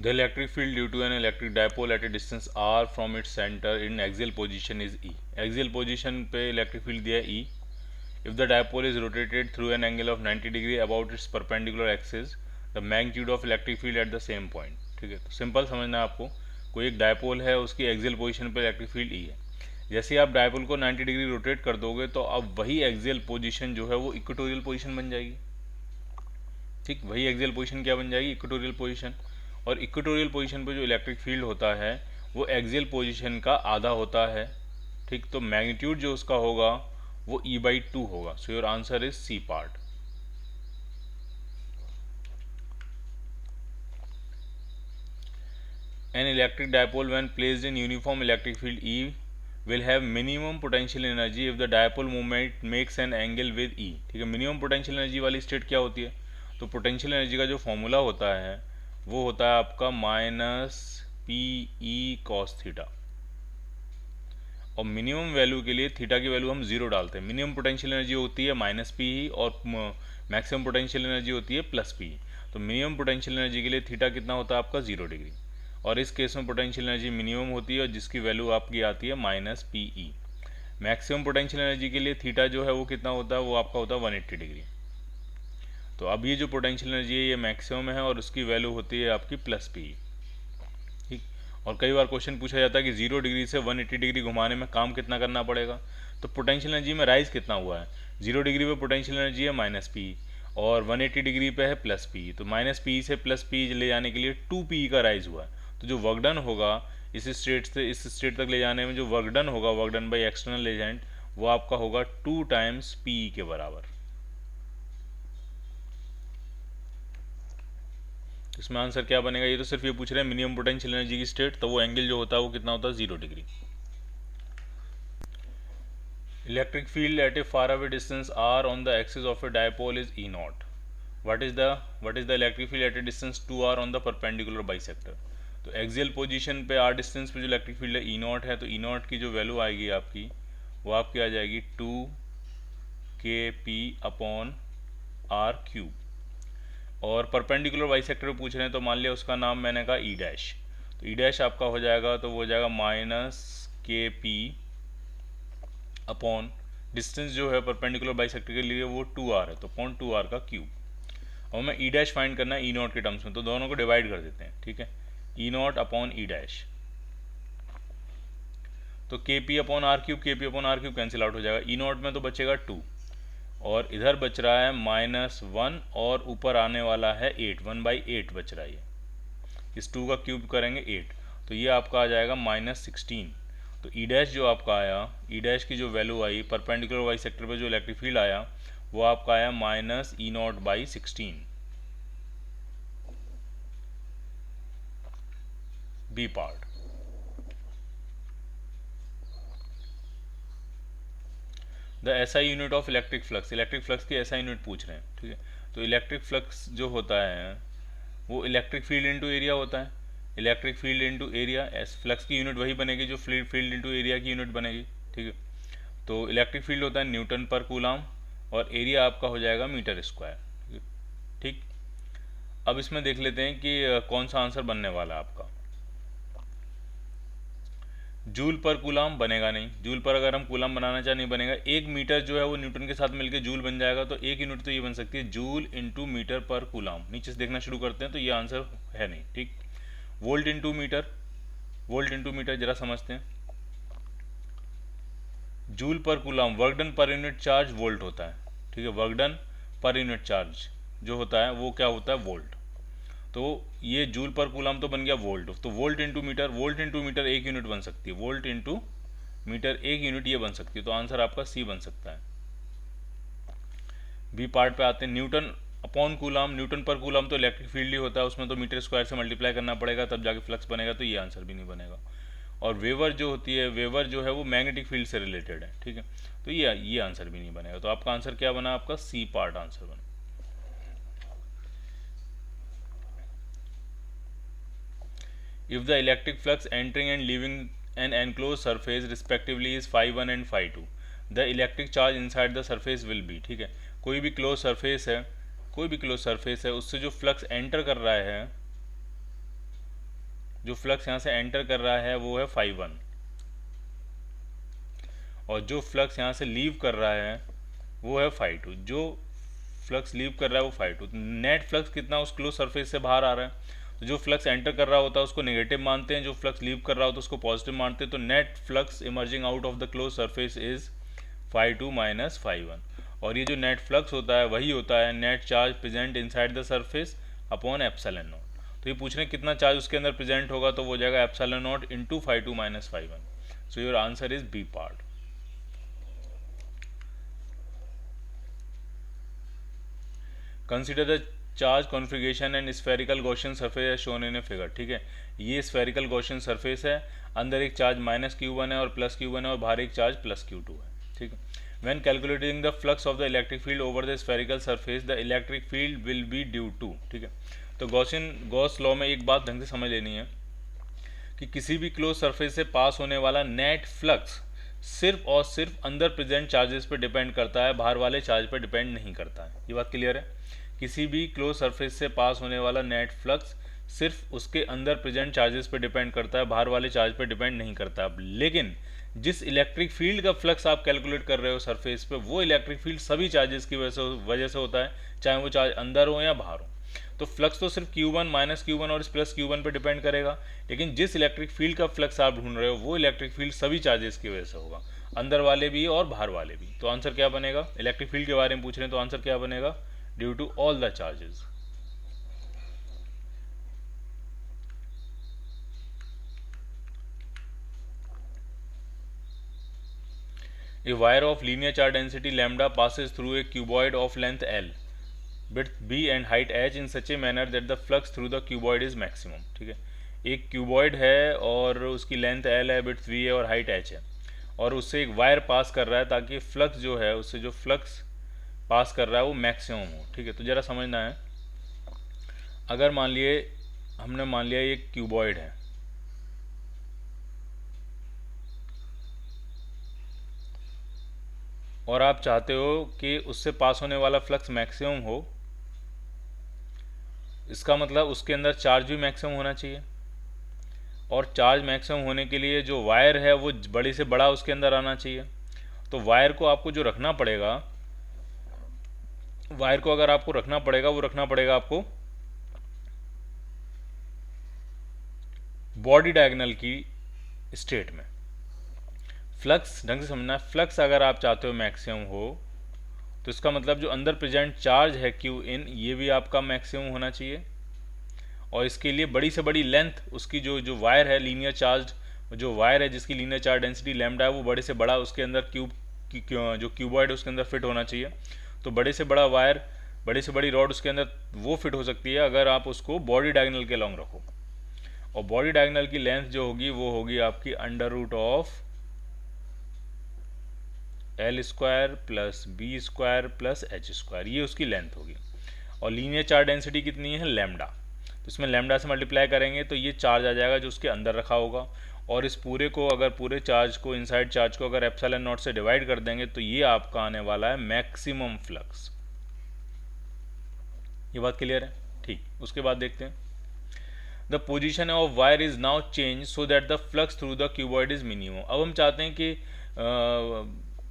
The electric field due to an electric dipole at a distance r from its center in axial position is E. Axial position पे electric field दिया E. If the dipole is rotated through an angle of 90 degree about its perpendicular axis, the magnitude of electric field at the same point. ठीक है, तो simple समझना है आपको। कोई एक डायपोल है, उसकी एक्सियल पोजीशन पे इलेक्ट्रिक फील्ड ई है। जैसे ही आप डायपोल को 90 डिग्री रोटेट कर दोगे तो अब वही एक्सियल पोजीशन जो है वो इक्वेटोरियल पोजीशन बन जाएगी। ठीक, वही एक्सियल पोजीशन क्या बन जाएगी? Equatorial position. और इक्वेटोरियल पोजीशन पे जो इलेक्ट्रिक फील्ड होता है वो एक्सियल पोजीशन का आधा होता है। ठीक, तो मैग्नीट्यूड जो उसका होगा वो E/2 होगा। So your answer is C part. An electric dipole when placed in uniform electric field E will have minimum potential energy if the dipole moment makes an angle with E। ठीक है, minimum potential energy वाली state क्या होती है? तो potential energy का जो formula होता है वो होता है आपका minus P E cos theta. और मिनिमम वैल्यू के लिए थीटा की वैल्यू हम जीरो डालते हैं। मिनिमम पोटेंशियल एनर्जी होती है माइनस पी ई और मैक्सिमम पोटेंशियल एनर्जी होती है प्लस पी ई। तो मिनिमम पोटेंशियल एनर्जी के लिए थीटा कितना होता है आपका? 0 डिग्री। और इस केस में पोटेंशियल एनर्जी मिनिमम होती है और जिसकी वैल्यू आपकी आती है minus P E. Maximum potential energy के लिए थीटा जो है वो कितना होता है? वो आपका होता है 180 डिग्री। तो अब ये जो पोटेंशियल एनर्जी है ये मैक्सिमम है और उसकी वैल्यू होती है आपकी प्लस पी ई। ठीक, और कई बार क्वेश्चन पूछा जाता है कि 0 डिग्री से 180 डिग्री घुमाने में काम कितना करना पड़ेगा। तो पोटेंशियल एनर्जी में राइज कितना हुआ है? 0 डिग्री पे पोटेंशियल एनर्जी है माइनस पी और 180 डिग्री पे है प्लस पी। तो माइनस पी से प्लस पी ले जाने के लिए 2 पी का राइज हुआ है। तो जो वर्क डन होगा इस स्टेट से इस स्टेट तक ले जाने में, जो वर्क डन होगा, work done by external agent, वो आपका होगा 2 टाइम्स पी के बराबर। इसमें आंसर क्या बनेगा? ये तो सिर्फ ये पूछ रहे हैं मिनिमम पोटेंशियल एनर्जी की स्टेट, तो वो एंगल जो होता है वो कितना होता है? 0 degree. Electric field at A far away distance r on the axis of a dipole is E naught. What is the electric field at a distance 2r on the perpendicular bisector? तो axial position पे r distance पे जो electric field है E not है, तो E not की जो value आएगी आपकी वो आपकी आ जाएगी 2 kp अपॉन r क्यूब। और परपेंडिकुलर बाइसेक्टर पूछ रहे हैं तो मान लिया उसका नाम मैंने कहा ई डैश। तो ई डैश आपका हो जाएगा, तो वो हो जाएगा माइनस के पी अपॉन डिस्टेंस जो है परपेंडिकुलर बाइसेक्टर के लिए वो 2r है, तो 0.2r का क्यूब। और मैं ई डैश फाइंड करना है ई नॉट के टर्म्स में, तो दोनों को डिवाइड कर देते हैं। ठीक है, E naught upon E dash, तो K P upon R cube, K P upon R cube cancel out हो जाएगा। ई नॉट में तो बचेगा 2 और इधर बच रहा है -1 और ऊपर आने वाला है 8, 1/8 बच रहा है। ये इस 2 का क्यूब करेंगे 8, तो ये आपका आ जाएगा -16। तो ई डैश जो आपका आया, ई डैश की जो value I perpendicular Y sector पे जो इलेक्ट्रिक फील्ड आया वो आपका आया -E0/16 B part. The SI unit of electric flux, electric flux की एसआई यूनिट पूछ रहे हैं। ठीक है, तो इलेक्ट्रिक फ्लक्स जो होता है वो इलेक्ट्रिक फील्ड इंटू एरिया होता है। Electric field into area, S flux की यूनिट वही बनेगी जो फील्ड इंटू एरिया की यूनिट बनेगी। ठीक है, तो इलेक्ट्रिक फील्ड होता है न्यूटन पर कूलाम और एरिया आपका हो जाएगा मीटर स्क्वायर। ठीक, अब इसमें देख लेते हैं कि कौन सा आंसर बनने वाला है आपका। जूल पर कूलाम बनेगा नहीं, जूल पर अगर हम कूलाम बनाना चाहे नहीं बनेगा। 1 मीटर जो है वो न्यूटन के साथ मिलकर जूल बन जाएगा, तो एक यूनिट तो ये बन सकती है जूल इंटू मीटर पर कूलाम। नीचे से देखना शुरू करते हैं तो ये आंसर है नहीं। ठीक, volt into metre, volt into metre जरा समझते हैं। जूल पर कूलाम, वर्क डन पर यूनिट चार्ज वोल्ट होता है। ठीक है, वर्क डन पर यूनिट चार्ज जो होता है वो क्या होता है? वोल्ट। तो ये जूल पर कूलाम तो बन गया वोल्ट, तो volt into metre, volt into metre एक यूनिट बन सकती है, वोल्ट इंटू मीटर एक यूनिट ये बन सकती है, तो आंसर आपका सी बन सकता है। बी पार्ट पे आते हैं। न्यूटन अपॉन कूलाम, न्यूटन पर कूलाम तो इलेक्ट्रिक फील्ड ही होता है, उसमें तो मीटर स्क्वायर से मल्टीप्लाई करना पड़ेगा तब जाके फ्लक्स बनेगा, तो ये आंसर भी नहीं बनेगा। और वेवर जो होती है, वेवर जो है वो मैग्नेटिक फील्ड से रिलेटेड है। ठीक है, तो ये आंसर भी नहीं बनेगा। तो आपका आंसर क्या बना? आपका सी पार्ट आंसर बना। If the electric flux entering and leaving an enclosed surface respectively is phi1 and phi2, the electric charge inside the surface will be। ठीक है, कोई भी क्लोज सरफेस है, कोई भी क्लोज सरफेस है उससे जो फ्लक्स एंटर कर रहा है जो फ्लक्स यहाँ से एंटर कर रहा है वो है φ1, और जो फ्लक्स यहाँ से लीव कर रहा है वो है φ2। जो फ्लक्स लीव कर रहा है वो φ2। नेट फ्लक्स कितना उस क्लोज सरफेस से बाहर आ रहा है, तो जो फ्लक्स एंटर कर रहा होता है उसको नेगेटिव मानते हैं, जो फ्लक्स लीव कर रहा होता है उसको पॉजिटिव मानते हैं। तो net flux emerging out of the close surface is φ2 minus φ1, और ये जो नेट फ्लक्स होता है वही होता है net charge present inside the surface upon epsilon not. तो ये पूछ रहे हैं कितना चार्ज उसके अंदर प्रेजेंट होगा, तो वो हो जाएगा epsilon nought into φ2 minus φ1। So your answer is B part. Consider the charge configuration and spherical Gaussian surface as shown in a figure. ठीक है, ये स्फेरिकल गॉसियन सरफेस है, अंदर एक चार्ज -q1 है और +q1 है और बाहर एक चार्ज +q2 है। ठीक है, when calculating the flux of the electric field over the spherical surface the electric field will be due to. ठीक है, तो गॉस लॉ में एक बात ढंग से समझ लेनी है कि किसी भी क्लोज सरफेस से पास होने वाला नेट फ्लक्स सिर्फ और सिर्फ अंदर प्रेजेंट चार्जेस पर डिपेंड करता है, बाहर वाले चार्ज पर डिपेंड नहीं करता है। ये बात क्लियर है? किसी भी क्लोज सरफेस से पास होने वाला नेट फ्लक्स सिर्फ उसके अंदर प्रेजेंट चार्जेस पर डिपेंड करता है, बाहर वाले चार्ज पर डिपेंड नहीं करता। लेकिन जिस इलेक्ट्रिक फील्ड का फ्लक्स आप कैलकुलेट कर रहे हो सरफेस पे, वो इलेक्ट्रिक फील्ड सभी चार्जेस की वजह से होता है, चाहे वो चार्ज अंदर हो या बाहर हो। तो फ्लक्स तो सिर्फ q1 -q1 और +q1 पर डिपेंड करेगा, लेकिन जिस इलेक्ट्रिक फील्ड का फ्लक्स आप ढूंढ रहे हो वो इलेक्ट्रिक फील्ड सभी चार्जेस की वजह से होगा, अंदर वाले भी और बाहर वाले भी। तो आंसर क्या बनेगा? इलेक्ट्रिक फील्ड के बारे में पूछ रहे हैं तो आंसर क्या बनेगा? Due to all the charges. A wire of linear charge density lambda passes through a cuboid of length L, width B and height h in such a manner that the flux through the cuboid is maximum। ठीक है, एक cuboid है और उसकी length L है, width V है और height h है, और उससे एक वायर पास कर रहा है ताकि फ्लक्स जो है उससे जो फ्लक्स पास कर रहा है वो मैक्सिमम हो। ठीक है, तो ज़रा समझना है, अगर मान लिया ये क्यूबॉइड है और आप चाहते हो कि उससे पास होने वाला फ्लक्स मैक्सिमम हो, इसका मतलब उसके अंदर चार्ज भी मैक्सिमम होना चाहिए, और चार्ज मैक्सिमम होने के लिए जो वायर है वो बड़ी से बड़ा उसके अंदर आना चाहिए। तो वायर को आपको जो रखना पड़ेगा, वायर को अगर आपको रखना पड़ेगा वो रखना पड़ेगा आपको बॉडी डायगोनल की स्टेट में। फ्लक्स ढंग से समझना, फ्लक्स अगर आप चाहते हो मैक्सिमम हो तो इसका मतलब जो अंदर प्रेजेंट चार्ज है क्यू इन, ये भी आपका मैक्सिमम होना चाहिए, और इसके लिए बड़ी से बड़ी लेंथ उसकी जो वायर है लीनियर चार्ज, जो वायर है जिसकी लीनियर चार्ज डेंसिटी लैम्डा है, वो बड़े से बड़ा उसके अंदर जो क्यूबॉइड है उसके अंदर फिट होना चाहिए। तो बड़े से बड़ा वायर, बड़ी से बड़ी रॉड उसके अंदर वो फिट हो सकती है अगर आप उसको बॉडी डायगोनल के लॉन्ग रखो, और बॉडी डायगोनल की लेंथ जो होगी वो होगी आपकी √of L² + B² + H², ये उसकी लेंथ होगी। और लीनियर चार्ज डेंसिटी कितनी है? लैम्डा। तो इसमें लैम्डा से मल्टीप्लाई करेंगे तो ये चार्ज आ जाएगा जो उसके अंदर रखा होगा, और इस पूरे को अगर पूरे चार्ज को, इनसाइड चार्ज को अगर एप्सिलॉन नॉट से डिवाइड कर देंगे तो ये आपका आने वाला है मैक्सिमम फ्लक्स। ये बात क्लियर है? ठीक, उसके बाद देखते हैं, the position of wire is now change so that the flux through the cuboid is minimum. अब हम चाहते हैं कि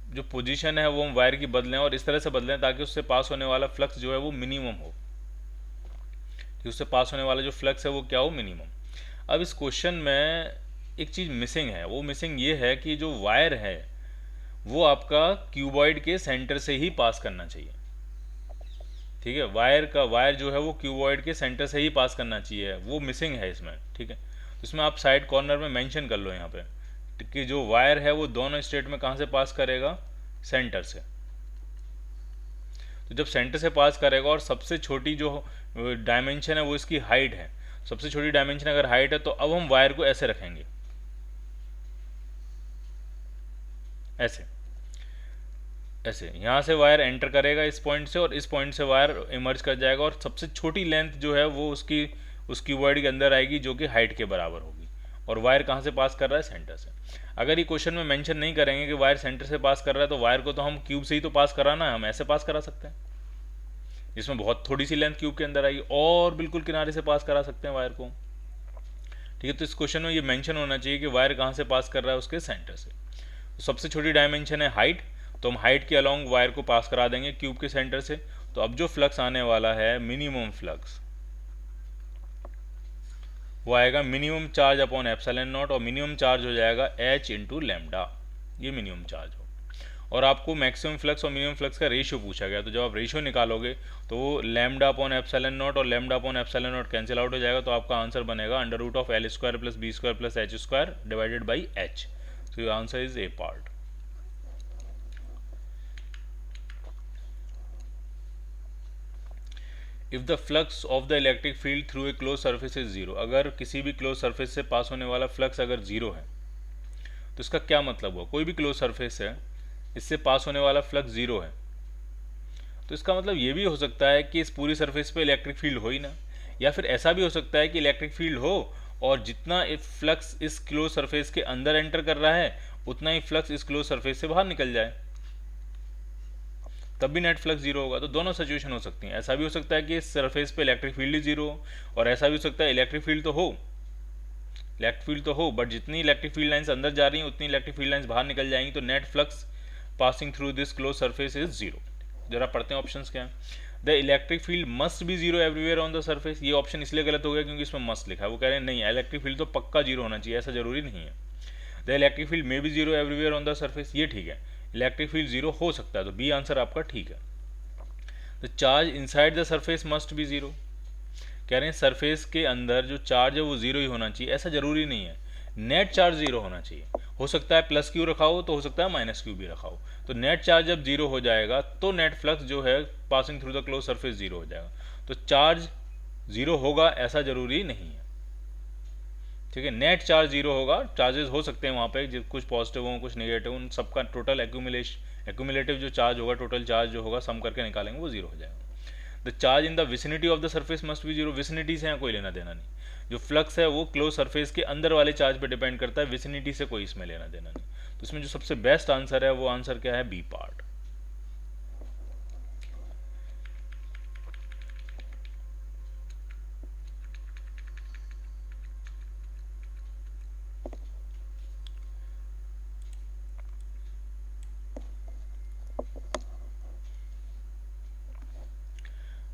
जो पोजीशन है वो हम वायर की बदलें, और इस तरह से बदलें ताकि उससे पास होने वाला फ्लक्स जो है वो मिनिमम हो, कि उससे पास होने वाला जो फ्लक्स है वो क्या हो? मिनिमम। अब इस क्वेश्चन में एक चीज़ मिसिंग है, वो मिसिंग ये है कि जो वायर है वो आपका क्यूबॉइड के सेंटर से ही पास करना चाहिए। ठीक है, वायर जो है वो क्यूबॉइड के सेंटर से ही पास करना चाहिए, वो मिसिंग है इसमें। ठीक है, तो इसमें आप साइड कॉर्नर में मेंशन कर लो यहाँ पे कि जो वायर है वो दोनों स्टेट में कहाँ से पास करेगा? सेंटर से। तो जब सेंटर से पास करेगा और सबसे छोटी जो डायमेंशन है वो इसकी हाइट है, सबसे छोटी डायमेंशन अगर हाइट है, तो अब हम वायर को ऐसे रखेंगे, ऐसे ऐसे यहाँ से वायर एंटर करेगा इस पॉइंट से, और इस पॉइंट से वायर इमर्ज कर जाएगा, और सबसे छोटी लेंथ जो है वो उस क्यूबॉइड के अंदर आएगी जो कि हाइट के बराबर होगी, और वायर कहाँ से पास कर रहा है? सेंटर से। अगर ये क्वेश्चन में मेंशन नहीं करेंगे कि वायर सेंटर से पास कर रहा है, तो वायर को तो हम क्यूब से ही तो पास कराना है, हम ऐसे पास करा सकते हैं, इसमें बहुत थोड़ी सी लेंथ क्यूब के अंदर आएगी, और बिल्कुल किनारे से पास करा सकते हैं वायर को। ठीक है। तो इस क्वेश्चन में ये मेंशन होना चाहिए कि वायर कहाँ से पास कर रहा है, उसके सेंटर से। तो सबसे छोटी डायमेंशन है हाइट, तो हम हाइट के अलोंग वायर को पास करा देंगे क्यूब के सेंटर से। तो अब जो फ्लक्स आने वाला है, मिनिमम फ्लक्स, वो आएगा minimum charge upon epsilon naught, और मिनिमम चार्ज हो जाएगा h इंटू लैम्डा, ये मिनिमम चार्ज हो। और आपको मैक्सिमम फ्लक्स और मिनिमम फ्लक्स का रेशियो पूछा गया, तो जब आप रेशियो निकालोगे तो वो लैम्डा अपॉन एप्सिलॉन नॉट और lambda upon epsilon naught cancel out हो जाएगा, तो आपका आंसर बनेगा under root of L square plus B square plus H square divided by h। So your answer is A part. If the flux of the electric field through A close surface is zero, अगर किसी भी close surface से पास होने वाला flux अगर zero है, तो इसका क्या मतलब हुआ? कोई भी क्लोज सर्फेस है, इससे पास होने वाला फ्लक्स जीरो है, तो इसका मतलब ये भी हो सकता है कि इस पूरी सरफेस पे इलेक्ट्रिक फील्ड हो ही ना, या फिर ऐसा भी हो सकता है कि इलेक्ट्रिक फील्ड हो और जितना फ्लक्स इस क्लोज सरफेस के अंदर एंटर कर रहा है उतना ही फ्लक्स इस क्लोज सरफेस से बाहर निकल जाए, तब भी नेट फ्लक्स जीरो होगा। तो दोनों सिचुएशन हो सकती हैं। ऐसा भी हो सकता है कि इस सरफेस पे इलेक्ट्रिक फील्ड ही जीरो हो, और ऐसा भी हो सकता है इलेक्ट्रिक फील्ड तो हो बट जितनी इलेक्ट्रिक फील्ड लाइंस अंदर जा रही हैं उतनी इलेक्ट्रिक फील्ड लाइंस बाहर निकल जाएंगी, तो net flux passing through this close surface is zero. जरा पढ़ते हैं ऑप्शंस क्या हैं। The electric field must be zero everywhere on the surface, ये ऑप्शन इसलिए गलत हो गया क्योंकि इसमें मस्ट लिखा है। वो कह रहे हैं नहीं, इलेक्ट्रिक फील्ड तो पक्का जीरो होना चाहिए, ऐसा जरूरी नहीं है। The electric field may be zero everywhere on the surface, ये ठीक है। इलेक्ट्रिक फील्ड जीरो हो सकता है, तो बी आंसर आपका ठीक है। The charge inside the surface must be zero, कह रहे हैं सरफेस के अंदर जो चार्ज है वो जीरो ही होना चाहिए, ऐसा जरूरी नहीं है। नेट चार्ज जीरो होना चाहिए, हो सकता है प्लस क्यू रखा हो, तो हो सकता है माइनस क्यू भी रखा हो। तो नेट चार्ज जब जीरो हो जाएगा तो नेट फ्लक्स जो है passing through the close surface zero हो जाएगा। तो चार्ज जीरो होगा ऐसा जरूरी नहीं है, ठीक है। नेट चार्ज जीरो होगा, चार्जेस हो सकते हैं वहाँ पे, कुछ पॉजिटिव हो कुछ नेगेटिव, उन सबका टोटल एक्यूमुलेटिव जो चार्ज होगा, टोटल चार्ज जो होगा सम करके निकालेंगे, वो जीरो हो जाएगा। The charge in the vicinity of the surface must be zero, vicinity से यहाँ कोई लेना देना नहीं। जो फ्लक्स है वो क्लोज सरफेस के अंदर वाले चार्ज पे डिपेंड करता है, विसिनिटी से कोई इसमें लेना देना नहीं। तो इसमें जो सबसे बेस्ट आंसर है वो आंसर क्या है? B part.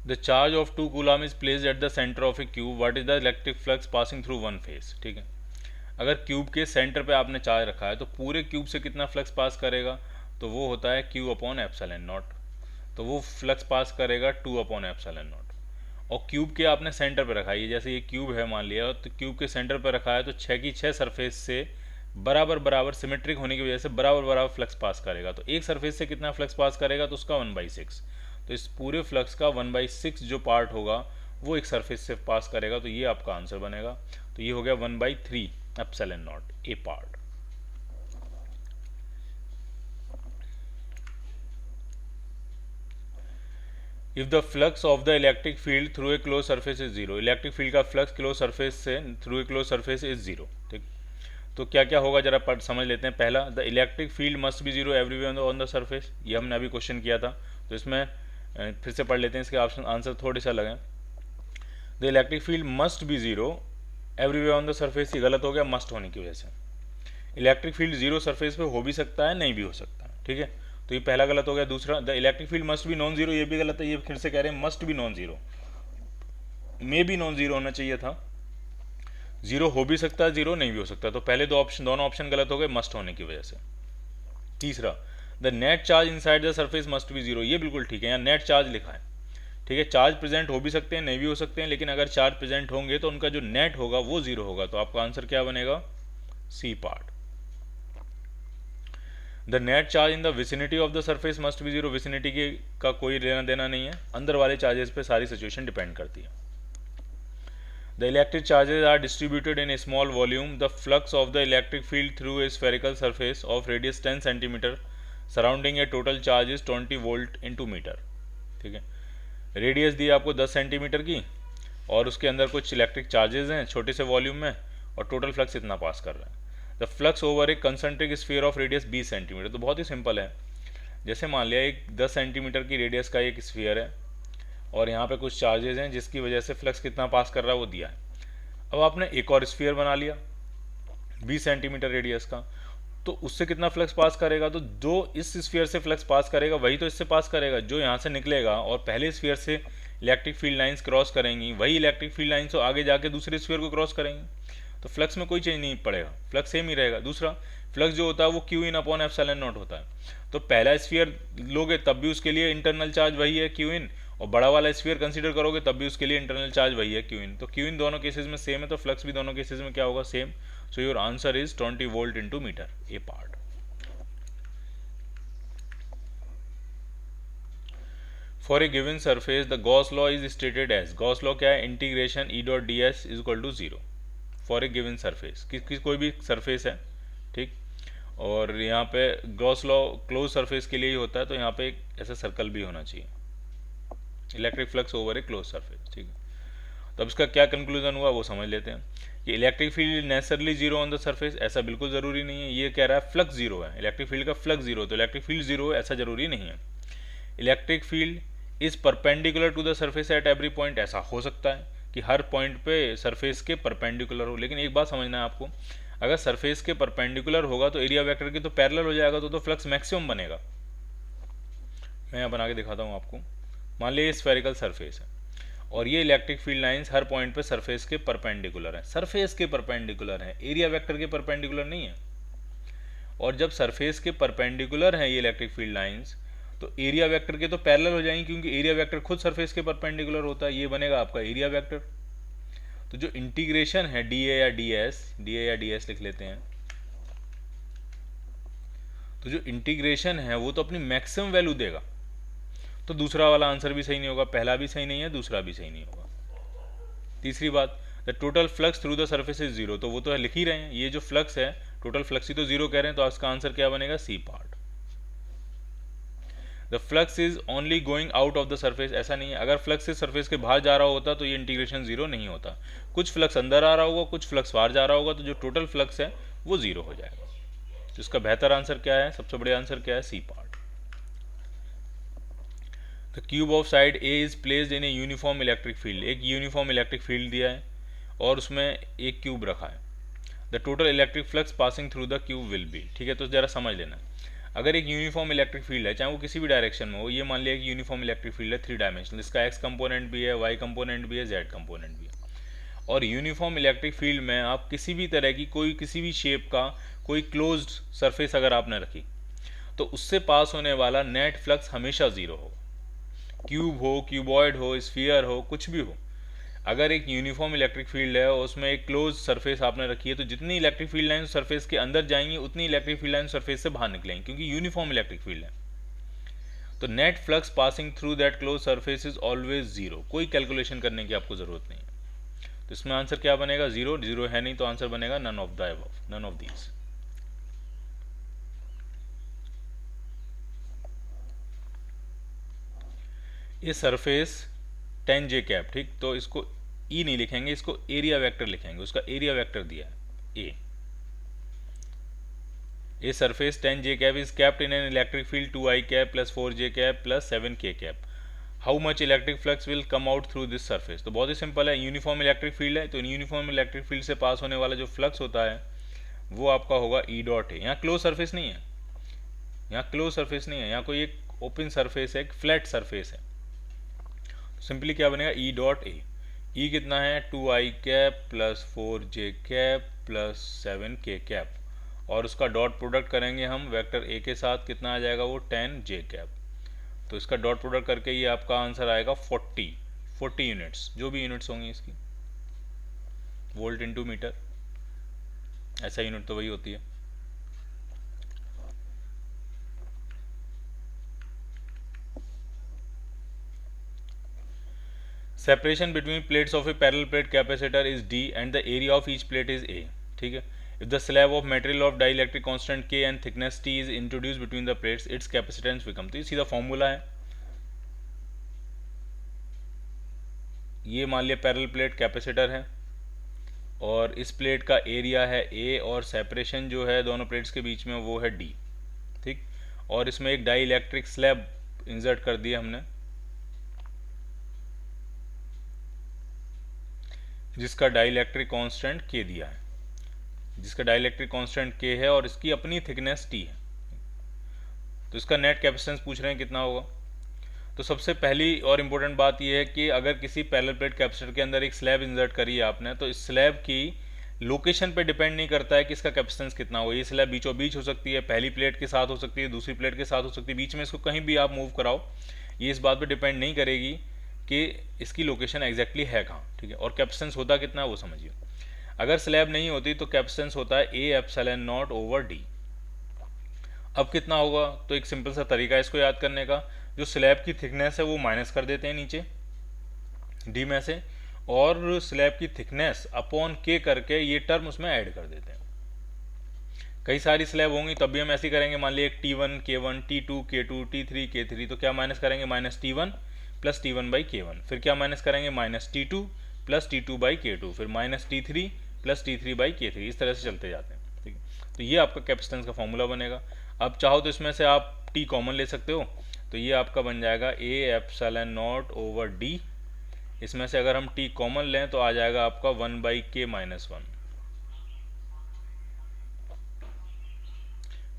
The charge of 2 coulomb is placed at the centre of a cube, what is the electric flux passing through one face. ठीक है, अगर क्यूब के सेंटर पे आपने चार्ज रखा है तो पूरे क्यूब से कितना फ्लक्स पास करेगा? तो वो होता है क्यू अपॉन एप्सिलॉन नॉट, तो वो फ्लक्स पास करेगा 2 अपॉन एप्सिलॉन नॉट। और क्यूब के आपने सेंटर पे रखा है, जैसे ये क्यूब है मान लिया, तो क्यूब के सेंटर पे रखा है तो 6 की 6 सरफेस से बराबर बराबर सिमेट्रिक होने की वजह से बराबर बराबर फ्लक्स पास करेगा। तो एक सरफेस से कितना फ्लक्स पास करेगा? तो उसका 1/6। तो इस पूरे फ्लक्स का 1/6 जो पार्ट होगा वो एक सरफेस से पास करेगा, तो ये आपका आंसर बनेगा। तो ये हो गया 1/3 epsilon not, A part. If the flux of the electric field through A close surface is zero, electric field का फ्लक्स क्लोज सरफेस से through a close surface is zero. ठीक, तो क्या क्या होगा जरा समझ लेते हैं। पहला, the electric field must be zero everywhere on the surface, ये हमने अभी क्वेश्चन किया था, तो इसमें फिर से पढ़ लेते हैं, इसके ऑप्शन आंसर थोड़े सा लगे। The electric field must be zero everywhere on the surface, ये गलत हो गया मस्ट होने की वजह से। इलेक्ट्रिक फील्ड जीरो सरफेस पे हो भी सकता है, नहीं भी हो सकता है, ठीक है। तो ये पहला गलत हो गया। दूसरा, the electric field must be non zero, ये भी गलत है, ये फिर से कह रहे हैं must be non zero, may be non zero होना चाहिए था, जीरो हो भी सकता है, जीरो नहीं भी हो सकता। तो पहले दोनों ऑप्शन गलत हो गए मस्ट होने की वजह से। तीसरा, the net charge inside the surface must be zero, ये बिल्कुल ठीक है, यहाँ नेट चार्ज लिखा है, ठीक है। चार्ज प्रेजेंट हो भी सकते हैं, नहीं भी हो सकते हैं, लेकिन अगर चार्ज प्रेजेंट होंगे तो उनका जो नेट होगा वो जीरो होगा, तो आपका आंसर क्या बनेगा? C part. The net charge in the vicinity of the surface must be zero, vicinity के का कोई लेना देना नहीं है, अंदर वाले चार्जेस पे सारी सिचुएशन डिपेंड करती है। The electric charges are distributed in a small volume, the flux of the electric field through a spherical surface of radius 10 centimetre surrounding a total charge is 20 volt into metre. ठीक है, radius दी आपको 10 centimetre की और उसके अंदर कुछ electric charges हैं छोटे से वॉल्यूम में, और टोटल फ्लक्स इतना पास कर रहा है। The flux over A concentric sphere of radius 20 centimetre, तो बहुत ही सिंपल है। जैसे मान लिया एक 10 सेंटीमीटर की रेडियस का एक स्फीयर है और यहाँ पे कुछ चार्जेस हैं जिसकी वजह से फ्लक्स कितना पास कर रहा है वो दिया है। अब आपने एक और स्फीयर बना लिया 20 सेंटीमीटर रेडियस का, तो उससे कितना फ्लक्स पास करेगा, तो जो इस स्फीयर से फ्लक्स पास करेगा वही तो इससे पास करेगा, जो यहाँ से निकलेगा और पहले स्फीयर से इलेक्ट्रिक फील्ड लाइंस क्रॉस करेंगी वही इलेक्ट्रिक फील्ड लाइंस तो आगे जाके दूसरे स्फीयर को क्रॉस करेंगी, तो फ्लक्स में कोई चेंज नहीं पड़ेगा, फ्लक्स सेम ही रहेगा। दूसरा फ्लक्स जो होता है वो Q in upon epsilon not होता है, तो पहला स्फीयर लोगे तब भी उसके लिए इंटरनल चार्ज वही है क्यू इन, और बड़ा वाला स्फीयर कंसीडर करोगे तब भी उसके लिए इंटरनल चार्ज वही है क्यू इन, तो क्यू इन दोनों केसेस में सेम है, तो फ्लक्स भी दोनों केसेस में क्या होगा, same. So your answer is 20 volt into metre, A part. For a given surface the Gauss law is stated as, Gauss law क्या है, integration E dot D S is equal to zero for a given surface, कोई भी surface है, ठीक। और यहाँ पे Gauss law close surface के लिए ही होता है, तो यहाँ पे एक ऐसा सर्कल भी होना चाहिए, इलेक्ट्रिक फ्लक्स ओवर ए क्लोज सरफेस, ठीक है। तो अब इसका क्या कंक्लूजन हुआ वो समझ लेते हैं कि electric field necessarily zero on the surface, ऐसा बिल्कुल ज़रूरी नहीं है। ये कह रहा है फ्लक्स जीरो है, इलेक्ट्रिक फील्ड का फ्लक्स जीरो, तो इलेक्ट्रिक फील्ड जीरो है ऐसा जरूरी नहीं है। Electric field is perpendicular to the surface at every point, ऐसा हो सकता है कि हर पॉइंट पे सरफेस के परपेंडिकुलर हो, लेकिन एक बात समझना है आपको, अगर सरफेस के परपेंडिकुलर होगा तो एरिया वेक्टर के तो पैरेलल हो जाएगा, तो फ्लक्स मैक्सिमम बनेगा। मैं यहाँ बना के दिखाता हूँ आपको। मान लीजिए स्फेरिकल सरफेस है और ये इलेक्ट्रिक फील्ड लाइंस हर पॉइंट पे सरफेस के परपेंडिकुलर है, सरफेस के परपेंडिकुलर है, एरिया वेक्टर के परपेंडिकुलर नहीं है। और जब सरफेस के परपेंडिकुलर है ये इलेक्ट्रिक फील्ड लाइंस, तो एरिया वेक्टर के तो पैरेलल हो जाएंगे, क्योंकि एरिया वेक्टर खुद सरफेस के परपेंडिकुलर होता है, ये बनेगा आपका एरिया वेक्टर। तो जो इंटीग्रेशन है डी ए या डी एस लिख लेते हैं, तो जो इंटीग्रेशन है वो तो अपनी मैक्सिमम वैल्यू देगा, तो दूसरा वाला आंसर भी सही नहीं होगा, पहला भी सही नहीं है, दूसरा भी सही नहीं होगा। तीसरी बात, the total flux through the surface is zero, तो वो तो लिख ही रहे हैं, ये जो फ्लक्स है टोटल फ्लक्स ही तो जीरो कह रहे हैं, तो इसका आंसर क्या बनेगा, C part. The flux is only going out of the surface, ऐसा नहीं है, अगर फ्लक्स इस सरफेस के बाहर जा रहा होता तो ये इंटीग्रेशन जीरो नहीं होता, कुछ फ्लक्स अंदर आ रहा होगा, कुछ फ्लक्स बाहर जा रहा होगा, तो जो टोटल फ्लक्स है वो जीरो हो जाएगा। तो इसका बेहतर आंसर क्या है, सबसे बढ़िया आंसर क्या है, C part. The cube of side A is placed in a uniform electric field, एक यूनिफॉर्म इलेक्ट्रिक फील्ड दिया है और उसमें एक क्यूब रखा है, the total electric flux passing through the cube will be, ठीक है। तो जरा समझ लेना, अगर एक यूनिफॉर्म इलेक्ट्रिक फील्ड है, चाहे वो किसी भी डायरेक्शन में हो, ये मान लिया कि यूनिफॉर्म इलेक्ट्रिक फील्ड है 3 डायमेंशनल, इसका एक्स कंपोनेंट भी है, वाई कंपोनेंट भी है, जेड कंपोनेंट भी है, और यूनिफॉर्म इलेक्ट्रिक फील्ड में आप किसी भी तरह की कोई किसी भी शेप का कोई क्लोज्ड सरफेस अगर आपने रखी, तो उससे पास होने वाला नेट फ्लक्स हमेशा जीरो होगा, क्यूब हो, क्यूबॉइड हो, स्फीयर हो, कुछ भी हो। अगर एक यूनिफॉर्म इलेक्ट्रिक फील्ड है और उसमें एक क्लोज सरफेस आपने रखी है, तो जितनी इलेक्ट्रिक फील्ड लाइन सरफेस के अंदर जाएंगी उतनी इलेक्ट्रिक फील्ड लाइन सरफेस से बाहर निकलेंगी, क्योंकि यूनिफॉर्म इलेक्ट्रिक फील्ड है। तो net flux passing through that close surface is always zero, कोई कैलकुलेशन करने की आपको जरूरत नहीं है। तो इसमें आंसर क्या बनेगा, जीरो, जीरो है नहीं, तो आंसर बनेगा none of the above, none of these. ये सरफेस 10 जे कैप, ठीक, तो इसको ई नहीं लिखेंगे, इसको एरिया वेक्टर लिखेंगे, उसका एरिया वेक्टर दिया है a surface 10 J cap is kept in an electric field 2i cap plus 4 J cap plus 7 k cap, how much electric flux will come out through this surface. तो बहुत ही simple है, uniform electric field है, तो uniform electric field से पास होने वाला जो फ्लक्स होता है वो आपका होगा ई डॉट ए। यहाँ क्लोज सरफेस नहीं है, यहाँ क्लोज सरफेस नहीं है, यहाँ कोई एक ओपन सरफेस है, एक फ्लैट सरफेस है, सिंपली क्या बनेगा, ई डॉट ए। ई कितना है, 2i cap plus 4 J cap plus 7 k cap, और उसका डॉट प्रोडक्ट करेंगे हम वेक्टर ए के साथ, कितना आ जाएगा वो 10 जे कैप। तो इसका डॉट प्रोडक्ट करके ये आपका आंसर आएगा 40 यूनिट्स, जो भी यूनिट्स होंगी इसकी, वोल्ट इंटू मीटर, ऐसा यूनिट तो वही होती है। Separation between plates of a parallel plate capacitor is D and the area of each plate is A, ठीक है। If the slab of material of dielectric constant K and thickness T is introduce between the plates, its capacitance become, तो ये सीधा formula है। ये मान लिया parallel plate capacitor है और इस प्लेट का एरिया है ए और सेपरेशन जो है दोनों प्लेट्स के बीच में वो है डी, ठीक। और इसमें एक डाइलेक्ट्रिक स्लैब इंसर्ट कर दिया हमने, जिसका डाइलेक्ट्रिक कांस्टेंट K दिया है, जिसका डाइलेक्ट्रिक कांस्टेंट K है और इसकी अपनी थिकनेस T है। तो इसका नेट कैपेसिटेंस पूछ रहे हैं कितना होगा। तो सबसे पहली और इम्पोर्टेंट बात यह है कि अगर किसी पैरेलल प्लेट कैपेसिटर के अंदर एक स्लैब इंसर्ट करी है आपने, तो इस स्लैब की लोकेशन पे डिपेंड नहीं करता है कि इसका कैपेसिटेंस कितना हो। ये स्लैब बीचों बीच हो सकती है, पहली प्लेट के साथ हो सकती है, दूसरी प्लेट के साथ हो सकती है, बीच में इसको कहीं भी आप मूव कराओ, ये इस बात पे डिपेंड नहीं करेगी कि इसकी लोकेशन एग्जैक्टली है कहाँ। ठीक है, और कैपेसिटेंस होता कितना है वो समझिए। अगर स्लैब नहीं होती तो कैपेसिटेंस होता है A epsilon not over D। अब कितना होगा, तो एक सिंपल सा तरीका है इसको याद करने का। जो स्लैब की थिकनेस है वो माइनस कर देते हैं नीचे D में से, और स्लैब की थिकनेस अपॉन K करके ये टर्म उसमें ऐड कर देते हैं। कई सारी स्लैब होंगी तब भी हम ऐसे करेंगे, मान लिया एक T1 K1 T2 K2 T3 K3, तो क्या माइनस करेंगे, minus T1 plus T1 by K1, फिर क्या माइनस करेंगे, minus T2 plus T2 by K2, फिर minus T3 plus T3 by K3, इस तरह से चलते जाते हैं। ठीक है, तो ये आपका कैपेसिटेंस का फॉर्मूला बनेगा। अब चाहो तो इसमें से आप T कॉमन ले सकते हो, तो ये आपका बन जाएगा A epsilon not over D। इसमें से अगर हम T कॉमन लें तो आ जाएगा आपका 1 by K minus 1,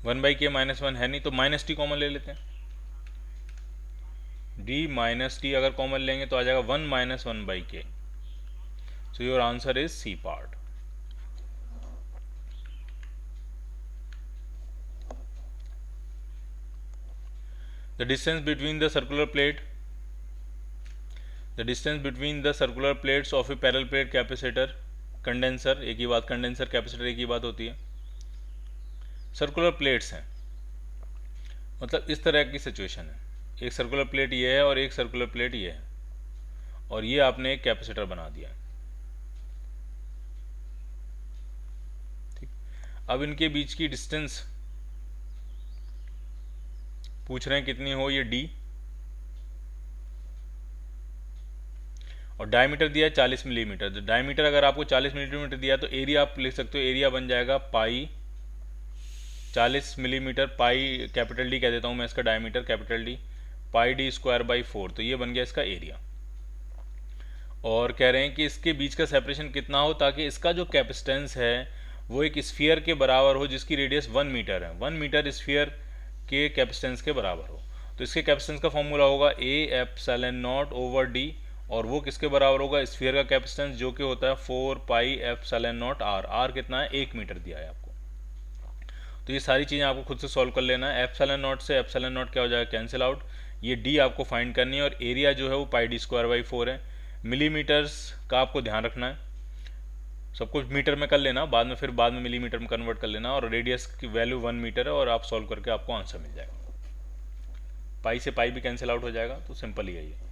1 by K minus 1 है नहीं तो माइनस T कॉमन ले लेते हैं। D माइनस T अगर कॉमन लेंगे तो आ जाएगा 1 minus 1 by K। So your answer is C part. The distance between the circular plates of a parallel plate capacitor condenser, एक ही बात, कंडेंसर कैपेसिटर एक ही बात होती है। सर्कुलर प्लेट्स हैं, मतलब इस तरह की सिचुएशन है, एक सर्कुलर प्लेट ये है और एक सर्कुलर प्लेट ये है, और ये आपने एक कैपेसिटर बना दिया। ठीक, अब इनके बीच की डिस्टेंस पूछ रहे हैं कितनी हो, ये D, और डायमीटर दिया है 40 मिलीमीटर। तो डायमीटर अगर आपको 40 मिलीमीटर दिया तो एरिया आप लिख सकते हो, एरिया बन जाएगा पाई 40 मिलीमीटर, पाई कैपिटल D कह देता हूँ मैं इसका, diameter capital D, pi D square by 4, तो ये बन गया इसका एरिया। और कह रहे हैं कि इसके बीच का सेपरेशन कितना हो ताकि इसका जो कैपेसिटेंस है वो एक स्फीयर के बराबर हो जिसकी रेडियस 1 मीटर है, 1 मीटर स्फीयर के कैपेसिटेंस के बराबर हो। तो इसके कैपेसिटेंस का फॉर्मूला होगा A epsilon not over D, और वो किसके बराबर होगा, स्फीयर का कैपेसिटेंस जो कि होता है 4 pi epsilon not R। R कितना है, 1 मीटर दिया है आपको। तो ये सारी चीज़ें आपको खुद से सॉल्व कर लेना है। एप्सिलॉन नॉट से एप्सिलॉन नॉट क्या हो जाएगा, कैंसिल आउट। ये D आपको फाइंड करनी है, और एरिया जो है वो पाई D स्क्वायर बाई 4 है। मिलीमीटर्स का आपको ध्यान रखना है, सब कुछ मीटर में कर लेना, बाद में मिलीमीटर में कन्वर्ट कर लेना, और रेडियस की वैल्यू 1 मीटर है, और आप सॉल्व करके आपको आंसर मिल जाएगा। पाई से पाई भी कैंसिल आउट हो जाएगा, तो सिंपल ही है ये।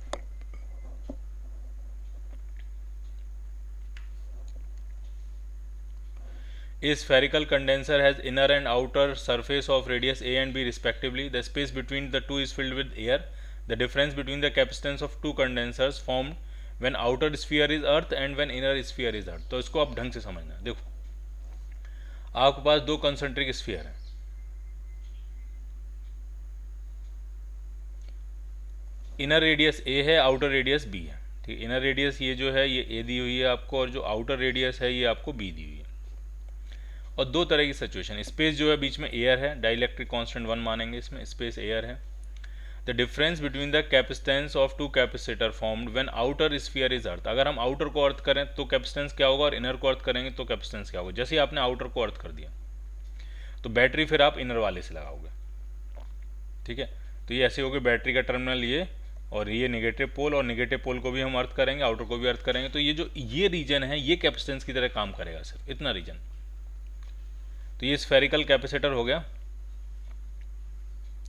A spherical condenser has inner and outer surface of radius A and B respectively. The space between the two is filled with air. The difference between the capacitance of two condensers formed when outer sphere is earth and when inner sphere is earth. तो इसको आप ढंग से समझना। देखो, आपके पास दो concentric sphere हैं, इनर रेडियस A है, आउटर रेडियस B है। ठीक, इनर रेडियस ये जो है ये A दी हुई है आपको, और जो आउटर रेडियस है ये आपको B दी हुई है। और दो तरह की सिचुएशन, स्पेस जो है बीच में एयर है, डाइलेक्ट्रिक कांस्टेंट 1 मानेंगे इसमें, स्पेस एयर है। The difference between the capacitance of two capacitor formed when outer sphere is earth. अगर हम आउटर को अर्थ करें तो कैपेसिटेंस क्या होगा, और इनर को अर्थ करेंगे तो कैपेसिटेंस क्या होगा। जैसे ही आपने आउटर को अर्थ कर दिया तो बैटरी फिर आप इनर वाले से लगाओगे। ठीक है, तो ये ऐसे हो गए, बैटरी का टर्मिनल ये, और ये नेगेटिव पोल, और नेगेटिव पोल को भी हम अर्थ करेंगे, आउटर को भी अर्थ करेंगे। तो ये जो ये रीजन है ये कैपेसिटेंस की तरह काम करेगा, सिर्फ इतना रीजन। तो ये स्फेरिकल कैपेसिटर हो गया,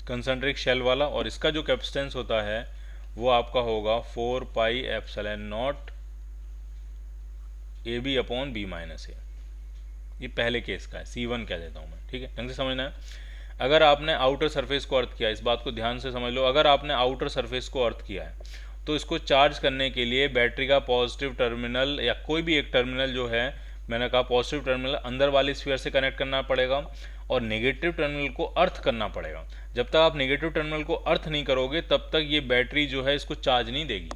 कंसेंट्रिक शेल वाला, और इसका जो कैपेसिटेंस होता है वो आपका होगा 4 pi epsilon not A B upon B minus A. ये पहले केस का है, C1 कह देता हूँ मैं। ठीक है, ढंग से समझना है। अगर आपने आउटर सरफेस को अर्थ किया, इस बात को ध्यान से समझ लो, अगर आपने आउटर सरफेस को अर्थ किया है तो इसको चार्ज करने के लिए बैटरी का पॉजिटिव टर्मिनल या कोई भी एक टर्मिनल जो है, मैंने कहा पॉजिटिव टर्मिनल अंदर वाली स्फीयर से कनेक्ट करना पड़ेगा, और नेगेटिव टर्मिनल को अर्थ करना पड़ेगा। जब तक आप नेगेटिव टर्मिनल को अर्थ नहीं करोगे तब तक ये बैटरी जो है इसको चार्ज नहीं देगी।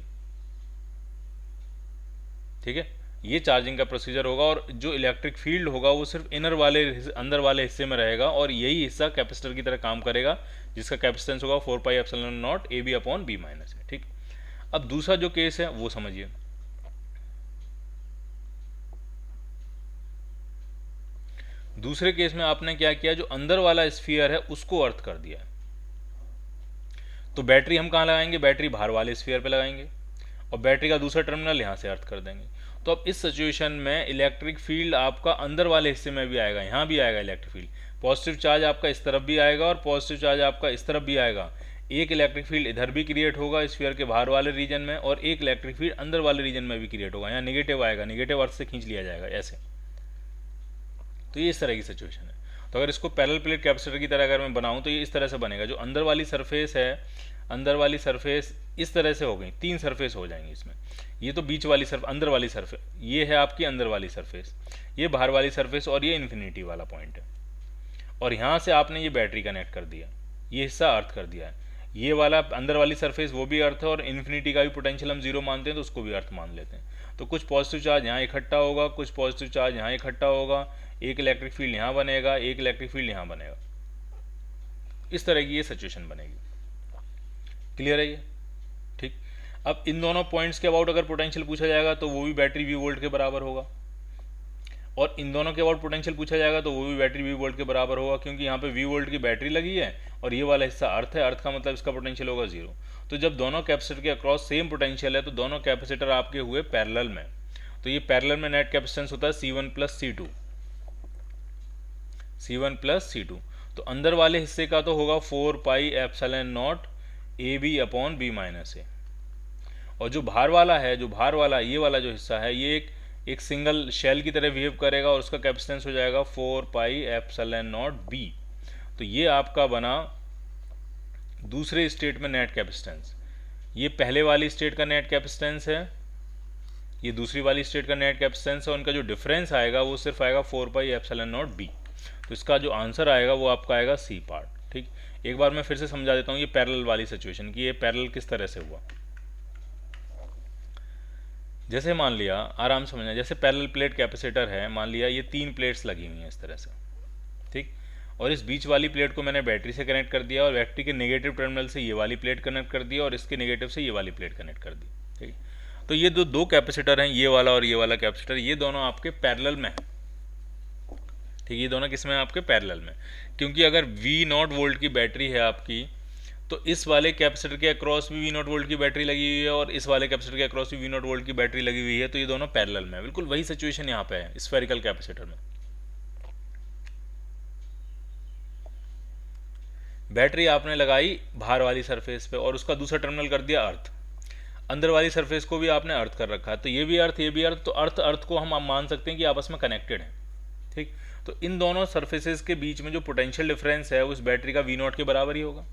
ठीक है, ये चार्जिंग का प्रोसीजर होगा, और जो इलेक्ट्रिक फील्ड होगा वो सिर्फ अंदर वाले हिस्से में रहेगा, और यही हिस्सा कैपेसिटर की तरह काम करेगा, जिसका कैपेसिटेंस होगा 4 pi epsilon not A B upon B minus है। ठीक, अब दूसरा जो केस है वो समझिए। दूसरे केस में आपने क्या किया, जो अंदर वाला स्फीयर है उसको अर्थ कर दिया। तो बैटरी हम कहाँ लगाएंगे, बैटरी बाहर वाले स्फीयर पे लगाएंगे, और बैटरी का दूसरा टर्मिनल यहाँ से अर्थ कर देंगे। तो अब इस सिचुएशन में इलेक्ट्रिक फील्ड आपका अंदर वाले हिस्से में भी आएगा, यहाँ भी आएगा इलेक्ट्रिक फील्ड। पॉजिटिव चार्ज आपका इस तरफ भी आएगा और पॉजिटिव चार्ज आपका इस तरफ भी आएगा। एक इलेक्ट्रिक फील्ड इधर भी क्रिएट होगा स्फीयर के बाहर वाले रीजन में, और एक इलेक्ट्रिक फील्ड अंदर वाले रीजन में भी क्रिएट होगा। यहाँ नेगेटिव आएगा, नेगेटिव अर्थ से खींच लिया जाएगा ऐसे। तो ये इस तरह की सिचुएशन है। तो अगर इसको पैरेलल प्लेट कैपेसिटर की तरह अगर मैं बनाऊँ तो ये इस तरह से बनेगा। जो अंदर वाली सरफेस है, अंदर वाली सरफेस इस तरह से हो गई, 3 सरफेस हो जाएंगी इसमें। ये तो बीच वाली अंदर वाली सरफेस, ये है आपकी अंदर वाली सरफेस, ये बाहर वाली सरफेस, और ये इन्फिनिटी वाला पॉइंट है। और यहाँ से आपने ये बैटरी कनेक्ट कर दिया, ये हिस्सा अर्थ कर दिया है। ये वाला अंदर वाली सरफेस वो भी अर्थ है, और इन्फिनिटी का भी पोटेंशियल हम 0 मानते हैं तो उसको भी अर्थ मान लेते हैं। तो कुछ पॉजिटिव चार्ज यहाँ इकट्ठा होगा, कुछ पॉजिटिव चार्ज यहाँ इकट्ठा होगा, एक इलेक्ट्रिक फील्ड यहाँ बनेगा, एक इलेक्ट्रिक फील्ड यहाँ बनेगा। इस तरह की ये सिचुएशन बनेगी। क्लियर है ये? ठीक। अब इन दोनों पॉइंट्स के अबाउट अगर पोटेंशियल पूछा जाएगा तो वो भी बैटरी वी वोल्ट के बराबर होगा, और इन दोनों के अबाउट पोटेंशियल पूछा जाएगा तो वो भी बैटरी वी वोल्ट के बराबर होगा, क्योंकि यहाँ पे वी वोल्ट की बैटरी लगी है और ये वाला हिस्सा अर्थ है। अर्थ का मतलब इसका पोटेंशियल होगा 0। तो जब दोनों कैपेसिटर के अक्रॉस सेम पोटेंशियल है तो दोनों कैपेसिटर आपके हुए पैरेलल में। तो ये पैरेलल में नेट कैपेसिटेंस होता है C1 plus C2, C1 plus C2। तो अंदर वाले हिस्से का तो होगा 4 pi epsilon not A B upon B minus A, और जो बाहर वाला है, जो बाहर वाला ये वाला जो हिस्सा है, ये एक सिंगल शेल की तरह बिहेव करेगा, और उसका कैपेसिटेंस हो जाएगा 4 पाई एप्सिलॉन नॉट बी। तो ये आपका बना दूसरे स्टेट में नेट कैपेसिटेंस। ये पहले वाली स्टेट का नेट कैपेसिटेंस है, ये दूसरी वाली स्टेट का नेट कैपेसिटेंस है। उनका जो डिफरेंस आएगा वो सिर्फ आएगा 4 पाई एप्सिलॉन नॉट बी। तो इसका जो आंसर आएगा वो आपका आएगा सी पार्ट। ठीक, एक बार मैं फिर से समझा देता हूँ ये पैरेलल वाली सिचुएशन की, ये पैरेलल किस तरह से हुआ। जैसे मान लिया, आराम से समझना, जैसे पैरेलल प्लेट कैपेसिटर है, मान लिया ये 3 प्लेट्स लगी हुई हैं इस तरह से। ठीक, और इस बीच वाली प्लेट को मैंने बैटरी से कनेक्ट कर दिया, और बैटरी के नेगेटिव टर्मिनल से ये वाली प्लेट कनेक्ट कर दिया, और इसके नेगेटिव से ये वाली प्लेट कनेक्ट कर दी। ठीक, तो ये जो दो कैपेसिटर हैं, ये वाला और ये वाला कैपेसिटर, ये दोनों आपके पैरेलल में है। ठीक, ये दोनों किस में है, आपके पैरेलल में। क्योंकि अगर V0 वोल्ट की बैटरी है आपकी, तो इस वाले कैपेसिटर के अक्रॉस भी V0 वोल्ट की बैटरी लगी हुई है, और इस वाले कैपेसिटर के अक्रॉस भी V0 वोल्ट की बैटरी लगी हुई है। तो ये दोनों पैरेलल में है। बिल्कुल वही सिचुएशन यहाँ पे है स्फेरिकल कैपेसिटर में। बैटरी आपने लगाई बाहर वाली सरफेस पे, और उसका दूसरा टर्मिनल कर दिया अर्थ। अंदर वाली सरफेस को भी आपने अर्थ कर रखा है, तो ये भी अर्थ, ये भी अर्थ। तो अर्थ को हम मान सकते हैं कि आपस में कनेक्टेड है। ठीक, तो इन दोनों सरफेसेस के बीच में जो पोटेंशियल डिफरेंस है उस बैटरी का V0 के बराबर ही होगा।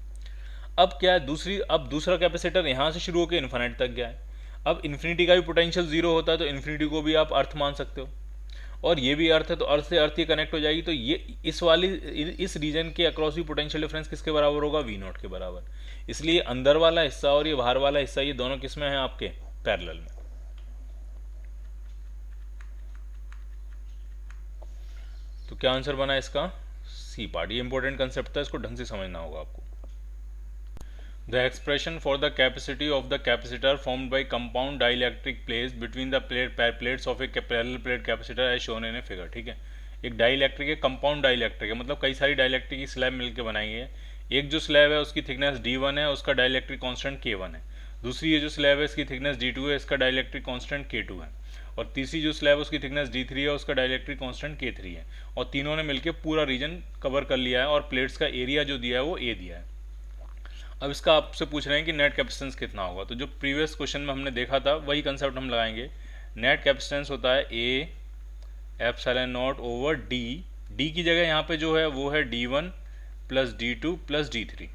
अब क्या है, अब दूसरा कैपेसिटर यहाँ से शुरू होकर इन्फिनिटी तक गया है। अब इन्फिनिटी का भी पोटेंशियल 0 होता है, तो इन्फिनिटी को भी आप अर्थ मान सकते हो, और ये भी अर्थ है, तो अर्थ से अर्थ ही कनेक्ट हो जाएगी। तो ये इस रीजन के अक्रॉस भी पोटेंशियल डिफरेंस किसके बराबर होगा, V0 के बराबर। इसलिए अंदर वाला हिस्सा और ये बाहर वाला हिस्सा, ये दोनों किस में है, आपके पैरेलल में। तो क्या आंसर बना इसका, सी पार्ट। ये इंपॉर्टेंट कंसेप्ट था, इसको ढंग से समझना होगा आपको। The expression for the capacity of the capacitor formed by compound dielectric plates between the plates of a parallel plate capacitor as shown in a figure। ठीक है, एक डाइलेक्ट्रिक है, कंपाउंड डाइलेक्ट्रिक है, मतलब कई सारी डाइलेक्ट्रिक की स्लैब मिलकर बनाई है। एक जो स्लैब है उसकी थिकनेस D1 है, उसका डाइलेक्ट्रिक कांस्टेंट K1 है। दूसरी ये जो स्लैब है इसकी थिकनेस D2 है, इसका डाइलेक्ट्रिक कांस्टेंट K2 है। और तीसरी जो स्लैब है उसकी थिकनेस D3 है, उसका डाइलेक्ट्रिक कांस्टेंट K3 है। और तीनों ने मिलकर पूरा रीजन कवर कर लिया है, और प्लेट्स का एरिया जो दिया है वो A दिया है। अब इसका आपसे पूछ रहे हैं कि नेट कैपेसिटेंस कितना होगा। तो जो प्रीवियस क्वेश्चन में हमने देखा था वही कंसेप्ट हम लगाएंगे। नेट कैपेसिटेंस होता है A epsilon not over D। D की जगह यहाँ पे जो है वो है D1 plus D2 plus D3।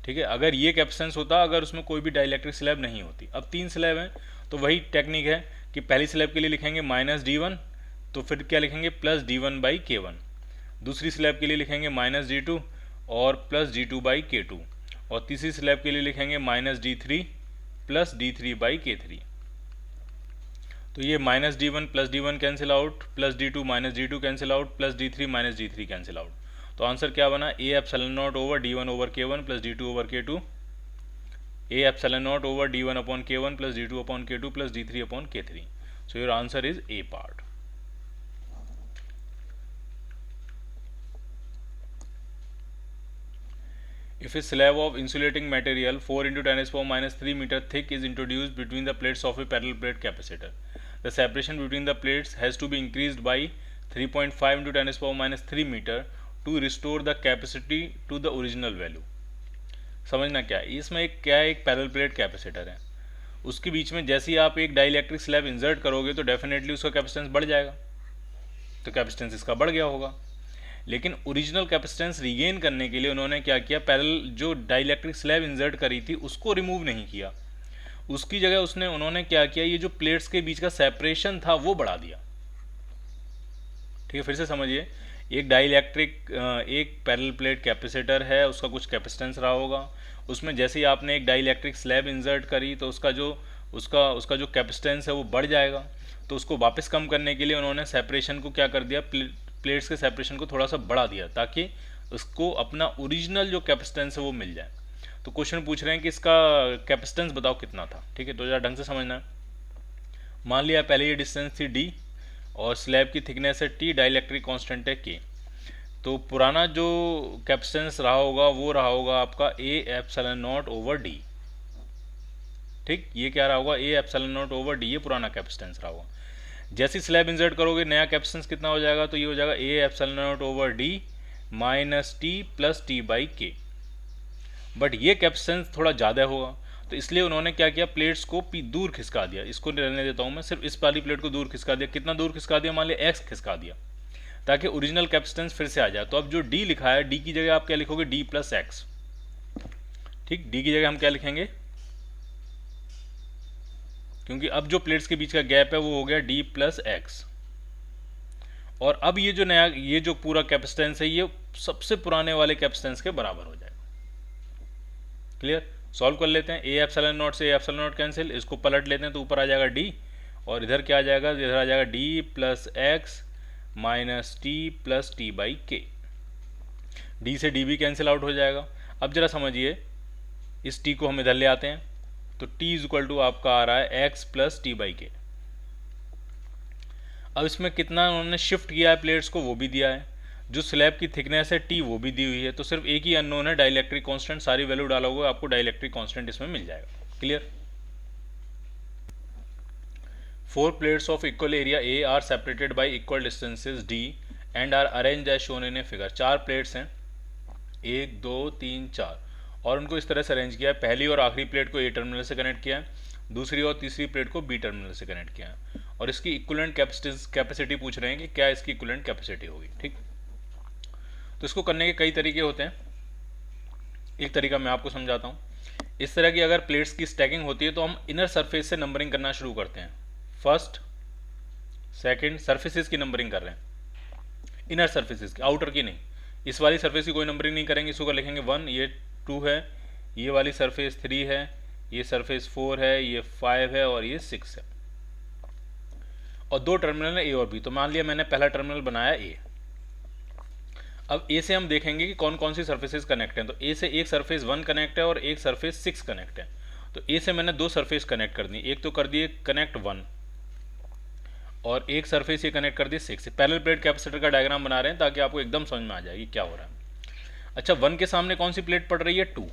ठीक है, अगर ये कैपेसिटेंस होता, अगर उसमें कोई भी डाइलेक्ट्रिक स्लैब नहीं होती। अब 3 स्लैब हैं, तो वही टेक्निक है कि पहली स्लैब के लिए लिखेंगे माइनस D1, तो फिर क्या लिखेंगे, प्लस D1 बाई K1। दूसरी स्लैब के लिए लिखेंगे माइनस D2 और प्लस D2 बाई K2, और तीसरी स्लैब के लिए लिखेंगे minus D3 plus D3 by K3। तो ये minus D1 plus D1 cancel out, plus D2 minus D2 cancel out, plus D3 minus D3 cancel out. तो answer क्या बना, A epsilon not over D1 over K1 plus D2 over K2, A epsilon not over D1 upon K1 plus D2 upon K2 plus D3 upon K3। So your answer is A part. If a slab of insulating material 4 into 10 to the power minus 3 meter thick is introduced between the plates of a parallel plate capacitor, the separation between the plates has to be increased by 3.5 into 10 to the power minus 3 meter to restore the capacity to the original value। समझना क्या है इसमें, एक parallel plate capacitor है, उसके बीच में जैसे ही आप एक डाइलेक्ट्रिक स्लैब इंसर्ट करोगे तो डेफिनेटली उसका कैपेसिटेंस बढ़ जाएगा, तो कैपेसिटेंस इसका बढ़ गया होगा। लेकिन ओरिजिनल कैपेसिटेंस रिगेन करने के लिए उन्होंने क्या किया, पैरेलल जो डाइलेक्ट्रिक स्लैब इंसर्ट करी थी उसको रिमूव नहीं किया, उसकी जगह उन्होंने क्या किया, ये जो प्लेट्स के बीच का सेपरेशन था वो बढ़ा दिया। ठीक है, फिर से समझिए, एक डाइलेक्ट्रिक एक पैरेलल प्लेट कैपेसिटर है, उसका कुछ कैपेसिटेंस रहा होगा, उसमें जैसे ही आपने एक डाइलेक्ट्रिक स्लैब इंसर्ट करी तो उसका जो कैपेसिटेंस है वो बढ़ जाएगा। तो उसको वापस कम करने के लिए उन्होंने सेपरेशन को क्या कर दिया, प्लेट्स के सेपरेशन को थोड़ा सा बढ़ा दिया ताकि उसको अपना ओरिजिनल जो कैपेसिटेंस है वो मिल जाए। तो क्वेश्चन पूछ रहे हैं कि इसका कैपेसिटेंस बताओ कितना था। ठीक है, तो ज़रा ढंग से समझना है। मान लिया पहले ये डिस्टेंस थी d और स्लैब की थिकनेस है t, डाइलेक्ट्रिक कांस्टेंट है k। तो पुराना जो कैपेसिटेंस रहा होगा वो रहा होगा आपका a epsilon not over d। ठीक, ये क्या रहा होगा, a epsilon not over d, ये पुराना कैपेसिटेंस रहा होगा। जैसे स्लैब इंसर्ट करोगे नया कैपेसिटेंस कितना हो जाएगा, तो ये हो जाएगा a epsilon not over d minus t plus t by k। But ये कैपेसिटेंस थोड़ा ज़्यादा होगा, तो इसलिए उन्होंने क्या किया, प्लेट्स को दूर खिसका दिया। इसको रहने देता हूँ मैं, सिर्फ इस वाली प्लेट को दूर खिसका दिया। कितना दूर खिसका दिया, मान लिया x खिसका दिया, ताकि ओरिजिनल कैपेसिटेंस फिर से आ जाए। तो अब जो d लिखा है, d की जगह आप क्या लिखोगे, d प्लस एक्स। ठीक, d की जगह हम क्या लिखेंगे, क्योंकि अब जो प्लेट्स के बीच का गैप है वो हो गया d प्लस एक्स। और अब ये जो नया, ये जो पूरा कैपेसिटेंस है ये सबसे पुराने वाले कैपेसिटेंस के बराबर हो जाएगा। क्लियर, सॉल्व कर लेते हैं। a एप्सिलॉन नॉट से a एप्सिलॉन नॉट कैंसिल, इसको पलट लेते हैं तो ऊपर आ जाएगा d, और इधर क्या आ जाएगा, इधर आ जाएगा d plus x minus T plus T by के। d से d भी कैंसिल आउट हो जाएगा। अब जरा समझिए, इस t को हम इधर ले आते हैं तो t इज इक्वल टू आपका आ रहा है x प्लस टी बाई के। अब इसमें कितना उन्होंने शिफ्ट किया है प्लेट्स को वो भी दिया है, जो स्लैब की थिकनेस है t वो भी दी हुई है। तो सिर्फ एक ही अननोन है, डाइलेक्ट्रिक कांस्टेंट। सारी वैल्यू डालोगे आपको डाइलेक्ट्रिक कांस्टेंट इसमें मिल जाएगा। Clear. 4 plates of equal area A are separated by equal distances d and are arranged as shown in a figure। 4 plates हैं, 1 2 3 4, और उनको इस तरह से अरेंज किया है। पहली और आखिरी प्लेट को A टर्मिनल से कनेक्ट किया है, दूसरी और तीसरी प्लेट को B टर्मिनल से कनेक्ट किया है, और इसकी इक्विवेलेंट कैपेसिटी पूछ रहे हैं कि क्या इसकी इक्विवेलेंट कैपेसिटी होगी। ठीक, तो इसको करने के कई तरीके होते हैं। एक तरीका मैं आपको समझाता हूँ। इस तरह की अगर प्लेट्स की स्टैकिंग होती है तो हम इनर सरफेस से नंबरिंग करना शुरू करते हैं। फर्स्ट सेकंड सरफेसेस की नंबरिंग कर रहे हैं, इनर सरफेसेस की, आउटर की नहीं। इस वाली सरफेस की कोई नंबरिंग नहीं करेंगे, इसको लिखेंगे 1, ये 2 है, ये वाली सरफेस 3 है, ये सरफेस 4 है, ये 5 है और ये 6 है, और 2 टर्मिनल है A और B। तो मान लिया मैंने पहला टर्मिनल बनाया A। अब A से हम देखेंगे कि कौन कौन सी सरफेसेस कनेक्ट हैं। तो A से एक सरफेस 1 कनेक्ट है और एक सरफेस 6 कनेक्ट है। तो A से मैंने 2 सरफेस कनेक्ट कर दी, एक तो कर दिए कनेक्ट 1 और एक सरफेस ये कनेक्ट कर दी 6। पैरेलल प्लेट कैपेसिटर का डायग्राम बना रहे हैं ताकि आपको एकदम समझ में आ जाए कि क्या हो रहा है। अच्छा, 1 के सामने कौन सी प्लेट पड़ रही है, 2।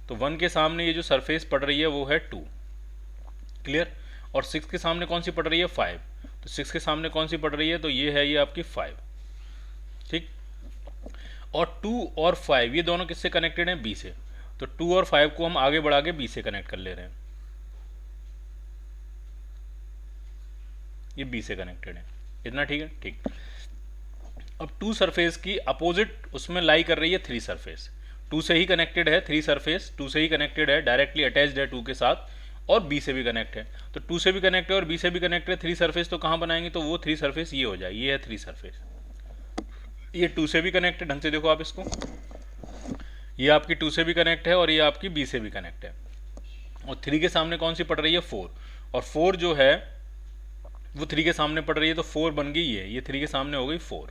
तो 1 के सामने ये जो सरफेस पड़ रही है वो है 2। क्लियर। और 6 के सामने कौन सी पड़ रही है, 5। तो 6 के सामने कौन सी पड़ रही है, तो ये है, ये आपकी 5। ठीक, और 2 और 5 ये दोनों किससे कनेक्टेड हैं, B से। तो 2 और 5 को हम आगे बढ़ा के B से कनेक्ट कर ले रहे हैं, ये B से कनेक्टेड है। इतना ठीक है। ठीक, अब 2 सरफेस की अपोजिट उसमें लाई कर रही है 3 सरफेस। 2 से ही कनेक्टेड है 3 सरफेस, 2 से ही कनेक्टेड है, डायरेक्टली अटैच्ड है 2 के साथ, और B से भी कनेक्ट है। तो 2 से भी कनेक्ट है और B से भी कनेक्ट है 3 सरफेस। तो कहाँ बनाएंगे, तो वो 3 सरफेस ये हो जाए, ये है 3 सरफेस। ये 2 से भी कनेक्ट है, ढंग से देखो आप इसको, ये आपकी 2 से भी कनेक्ट है और ये आपकी B से भी कनेक्ट है। और 3 के सामने कौन सी पड़ रही है, 4। और 4 जो है वो 3 के सामने पड़ रही है तो 4 बन गई है, ये 3 के सामने हो गई 4।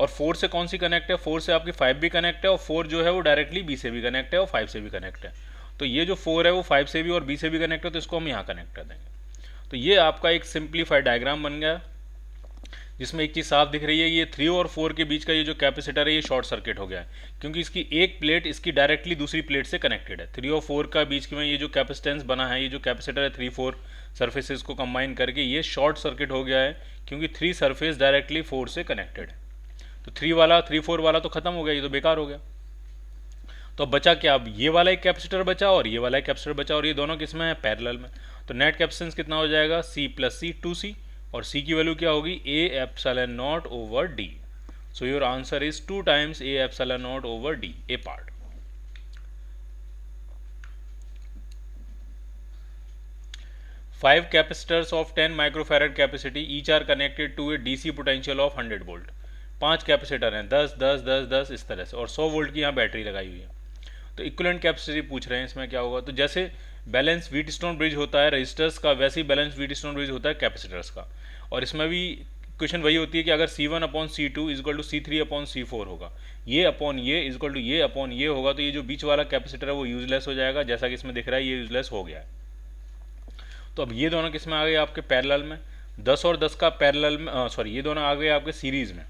और 4 से कौन सी कनेक्ट है, 4 से आपकी 5 भी कनेक्ट है, और 4 जो है वो डायरेक्टली बी से भी कनेक्ट है और 5 से भी कनेक्ट है। तो ये जो 4 है वो 5 से भी और बी से भी कनेक्ट है, तो इसको हम यहाँ कनेक्ट कर देंगे। तो ये आपका एक सिंप्लीफाइड डायग्राम बन गया, जिसमें एक चीज़ साफ दिख रही है, ये 3 और 4 के बीच का ये जो कैपेसिटर है ये शॉर्ट सर्किट हो गया है, क्योंकि इसकी एक प्लेट इसकी डायरेक्टली दूसरी प्लेट से कनेक्टेड है। 3 और 4 का बीच में ये जो कैपेसिटेंस बना है, ये जो कैपेसिटर है 3-4 सर्फेसेस को कंबाइन करके, ये शॉर्ट सर्किट हो गया है, क्योंकि 3 सर्फेस डायरेक्टली 4 से कनेक्टेड है। तो 3-4 वाला तो खत्म हो गया, ये तो बेकार हो गया। तो अब बचा क्या, अब ये वाला एक कैपेसिटर बचा और ये वाला एक कैपेसिटर बचा, और ये दोनों किसमें है, पैरेलल में। तो नेट कैपेसिटेंस कितना हो जाएगा, C + C 2C, और C की वैल्यू क्या होगी, A∈0/D। So your answer is 2 times A∈0/D, A part. Five capacitors of 10 microfarad capacity each are connected to a DC potential of 100 volt। 5 capacitor हैं, 10 10 10 10 इस तरह से, और 100 वोल्ट की यहाँ बैटरी लगाई हुई है। तो इक्विवेलेंट कैपेसिटी पूछ रहे हैं, इसमें क्या होगा, तो जैसे बैलेंस व्हीटस्टोन ब्रिज होता है रजिस्टर्स का, वैसे ही बैलेंस व्हीटस्टोन ब्रिज होता है कैपेसिटर्स का। और इसमें भी क्वेश्चन वही होती है कि अगर C1/C2 = C3/C4 होगा, ये अपॉन ये इक्वल टू ये अपॉन ये होगा, तो ये जो बीच वाला कैपेसिटर है वो यूजलेस हो जाएगा, जैसा कि इसमें दिख रहा है ये यूजलेस हो गया है। तो अब ये दोनों किस में आ गए आपके पैरेलल में, 10 और 10 का पैरेलल में, सॉरी ये दोनों आ गए आपके सीरीज़ में।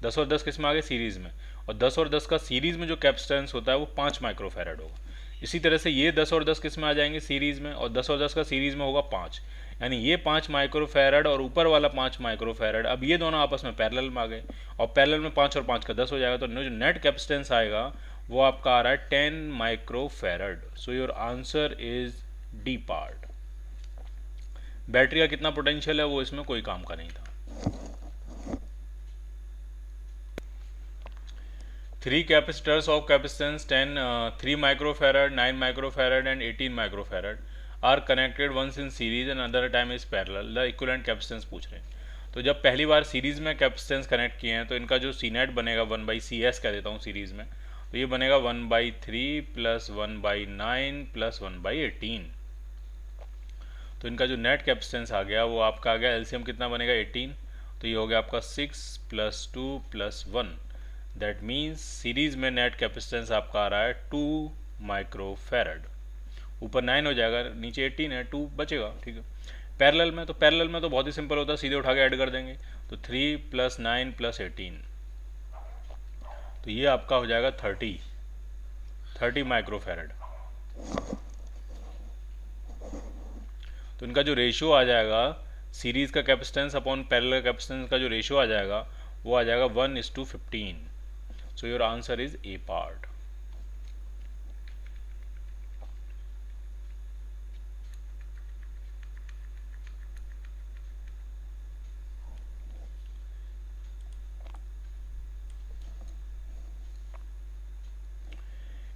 10 और 10 किस में आ गए, सीरीज़ में। और 10 और 10 का सीरीज़ में जो कैपेसिटेंस होता है वो 5 माइक्रोफैरड होगा। इसी तरह से ये 10 और 10 किस में आ जाएंगे, सीरीज़ में, और 10 और 10 का सीरीज़ में होगा 5, यानी ये 5 माइक्रोफैरड और ऊपर वाला 5 माइक्रोफैरड। अब ये दोनों आपस में पैरेलल में आ गए, और पैरेलल में 5 और 5 का 10 हो जाएगा, तो जो नेट कैपेसिटेंस आएगा वो आपका आ रहा है 10 microfarad. So your answer is D part. Battery का कितना पोटेंशियल है वो इसमें कोई काम का नहीं था। 3 capacitors of capacitance 3 microfarad, 9 microfarad and 18 microfarad are connected once in series and another time is parallel. The equivalent capacitance पूछ रहे हैं। तो जब पहली बार सीरीज़ में कैपेसिटेंस कनेक्ट किए हैं तो इनका जो सी नेट बनेगा 1/CS कह देता हूँ सीरीज़ में, तो ये बनेगा 1/3 + 1/9 + 1/18। तो इनका जो नेट कैपेसिटेंस आ गया वो आपका आ गया, एलसीएम कितना बनेगा 18, तो ये हो गया आपका 6 + 2 + 1। दैट मीन्स सीरीज में नेट कैपेसिटेंस आपका आ रहा है 2 माइक्रोफैरड। ऊपर 9 हो जाएगा, नीचे 18 है, 2 बचेगा, ठीक है। पैरेलल में तो बहुत ही सिंपल होता है, सीधे उठा के ऐड कर देंगे, तो 3 + 9 + 18, तो ये आपका हो जाएगा 30 माइक्रोफैरड। तो इनका जो रेशियो आ जाएगा सीरीज़ का कैपेसिटेंस अपॉन पैरेलल कैपेसिटेंस का जो रेशियो आ जाएगा वो आ जाएगा 1:15। So your answer is A part.